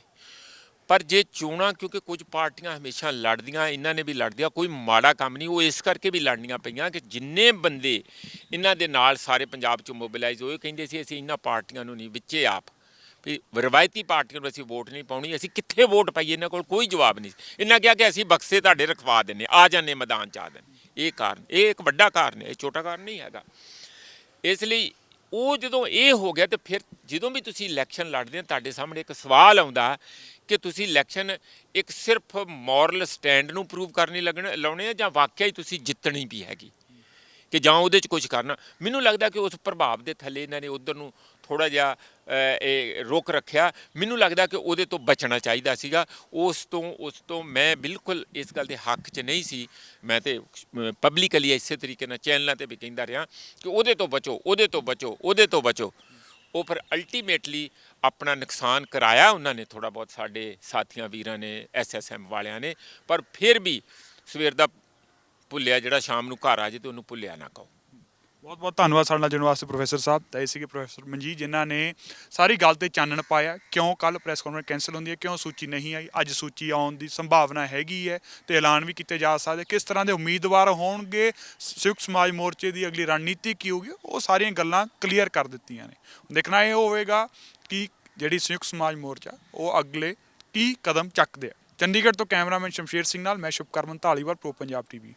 ਪਰ ਜੇ ਚੋਣਾਂ, ਕਿਉਂਕਿ ਕੁਝ ਪਾਰਟੀਆਂ ਹਮੇਸ਼ਾ ਲੜਦੀਆਂ, ਇਹਨਾਂ ਨੇ ਵੀ ਲੜਦੀਆਂ, ਕੋਈ ਮਾੜਾ ਕੰਮ ਨਹੀਂ, ਉਹ ਇਸ ਕਰਕੇ ਵੀ ਲੜਨੀਆਂ ਪਈਆਂ ਕਿ ਜਿੰਨੇ ਬੰਦੇ ਇਹਨਾਂ ਦੇ ਨਾਲ ਸਾਰੇ ਪੰਜਾਬ 'ਚ ਮੋਬਿਲਾਈਜ਼ ਹੋਏ, ਕਹਿੰਦੇ ਸੀ ਅਸੀਂ ਇਹਨਾਂ ਪਾਰਟੀਆਂ ਨੂੰ ਨਹੀਂ, ਵਿੱਚੇ ਆਪ ਵੀ ਰਵਾਇਤੀ ਪਾਰਟੀਆਂ ਨੂੰ ਅਸੀਂ ਵੋਟ ਨਹੀਂ ਪਾਉਣੀ, ਅਸੀਂ ਕਿੱਥੇ ਵੋਟ ਪਾਈਏ, ਇਹਨਾਂ ਕੋਲ ਕੋਈ ਜਵਾਬ ਨਹੀਂ। ਇਹਨਾਂ ਕਿਹਾ ਕਿ ਅਸੀਂ ਬਕਸੇ ਤੁਹਾਡੇ ਰਖਵਾ ਦਿੰਦੇ, ਆ ਜਾਂਦੇ ਮੈਦਾਨ 'ਚ ਆ ਦਿੰਦੇ। ਇਹ ਕਾਰਨ, ਇਹ ਇੱਕ ਵੱਡਾ ਕਾਰਨ ਹੈ, ਇਹ ਛੋਟਾ ਕਾਰਨ ਨਹੀਂ ਹੈਗਾ। ਇਸ ਲਈ ਉਹ ਜਦੋਂ ਇਹ ਹੋ ਗਿਆ ਤੇ ਫਿਰ ਜਦੋਂ ਵੀ ਤੁਸੀਂ ਇਲੈਕਸ਼ਨ ਲੜਦੇ ਹੋ ਤੁਹਾਡੇ ਸਾਹਮਣੇ ਇੱਕ ਸਵਾਲ ਆਉਂਦਾ ਕਿ ਤੁਸੀਂ ਇਲੈਕਸ਼ਨ ਇੱਕ ਸਿਰਫ ਮੋਰਲ ਸਟੈਂਡ ਨੂੰ ਪ੍ਰੂਵ ਕਰਨੀ ਲਾਉਣੇ ਆ ਜਾਂ ਵਾਕਿਆ ਹੀ ਤੁਸੀਂ ਜਿੱਤਣੀ ਵੀ ਹੈਗੀ ਕਿ ਜਾਂ ਉਹਦੇ 'ਚ ਕੁਝ ਕਰਨਾ। ਮੈਨੂੰ ਲੱਗਦਾ ਕਿ ਉਸ ਪ੍ਰਭਾਵ ਦੇ ਥੱਲੇ ਇਹਨਾਂ ਨੇ ਉਧਰ ਨੂੰ ਥੋੜ੍ਹਾ ਜਿਹਾ ਇਹ ਰੁਕ ਰੱਖਿਆ। ਮੈਨੂੰ ਲੱਗਦਾ ਕਿ ਉਹਦੇ ਤੋਂ ਬਚਣਾ ਚਾਹੀਦਾ ਸੀਗਾ। ਉਸ ਤੋਂ ਮੈਂ ਬਿਲਕੁਲ ਇਸ ਗੱਲ ਦੇ ਹੱਕ 'ਚ ਨਹੀਂ ਸੀ। ਮੈਂ ਤਾਂ ਪਬਲਿਕਲੀ ਇਸੇ ਤਰੀਕੇ ਨਾਲ ਚੈਨਲਾਂ 'ਤੇ ਵੀ ਕਹਿੰਦਾ ਰਿਹਾ ਕਿ ਉਹਦੇ ਤੋਂ ਬਚੋ, ਉਹਦੇ ਤੋਂ ਬਚੋ, ਉਹਦੇ ਤੋਂ ਬਚੋ। ਉਹ ਫਿਰ ਅਲਟੀਮੇਟਲੀ ਆਪਣਾ ਨੁਕਸਾਨ ਕਰਾਇਆ ਉਹਨਾਂ ਨੇ ਥੋੜ੍ਹਾ ਬਹੁਤ, ਸਾਡੇ ਸਾਥੀਆਂ ਵੀਰਾਂ ਨੇ, SSM ਵਾਲਿਆਂ ਨੇ। ਪਰ ਫਿਰ ਵੀ ਸਵੇਰ ਦਾ ਭੁੱਲਿਆ ਜਿਹੜਾ ਸ਼ਾਮ ਨੂੰ ਘਰ ਆ ਜੇ ਤੇ ਉਹਨੂੰ ਭੁੱਲਿਆ ਨਾ ਕਹੋ। ਬਹੁਤ ਬਹੁਤ ਧੰਨਵਾਦ ਸਾਡੇ ਨਾਲ ਜੁੜਨ ਵਾਸਤੇ ਪ੍ਰੋਫੈਸਰ ਸਾਹਿਬ। ਤਾਂ ਇਹ ਸੀਗੇ ਪ੍ਰੋਫੈਸਰ ਮਨਜੀਤ ਜਿਨ੍ਹਾਂ ਨੇ ਸਾਰੀ ਗੱਲ ਤੇ ਚਾਨਣ ਪਾਇਆ ਕਿਉਂ ਕੱਲ ਪ੍ਰੈਸ ਕਾਨਫਰੰਸ ਕੈਂਸਲ ਹੁੰਦੀ ਹੈ, ਕਿਉਂ ਸੂਚੀ ਨਹੀਂ ਆਈ, ਅੱਜ ਸੂਚੀ ਆਉਣ ਦੀ ਸੰਭਾਵਨਾ ਹੈਗੀ ਹੈ ਤੇ ਐਲਾਨ ਵੀ ਕੀਤੇ ਜਾ ਸਕਦੇ, ਕਿਸ ਤਰ੍ਹਾਂ ਦੇ ਉਮੀਦਵਾਰ ਹੋਣਗੇ, ਸੰਯੁਕਤ ਸਮਾਜ ਮੋਰਚੇ ਦੀ ਅਗਲੀ ਰਣਨੀਤੀ ਕੀ ਹੋਊਗੀ, ਉਹ ਸਾਰੀਆਂ ਗੱਲਾਂ ਕਲੀਅਰ ਕਰ ਦਿੱਤੀਆਂ ਨੇ। ਦੇਖਣਾ ਇਹ ਹੋਵੇਗਾ ਕਿ ਜਿਹੜੀ ਸੰਯੁਕਤ ਸਮਾਜ ਮੋਰਚਾ ਉਹ ਅਗਲੇ ਕੀ ਕਦਮ ਚੱਕਦੇ ਆ। ਚੰਡੀਗੜ੍ਹ ਤੋਂ ਕੈਮਰਾਮੈਨ ਸ਼ਮਸ਼ੇਰ ਸਿੰਘ ਨਾਲ ਮੈਂ ਸ਼ੁਭਕਰਮਨ ਧਾਲੀਵਾਲ, ਪ੍ਰੋ ਪੰਜਾਬ TV।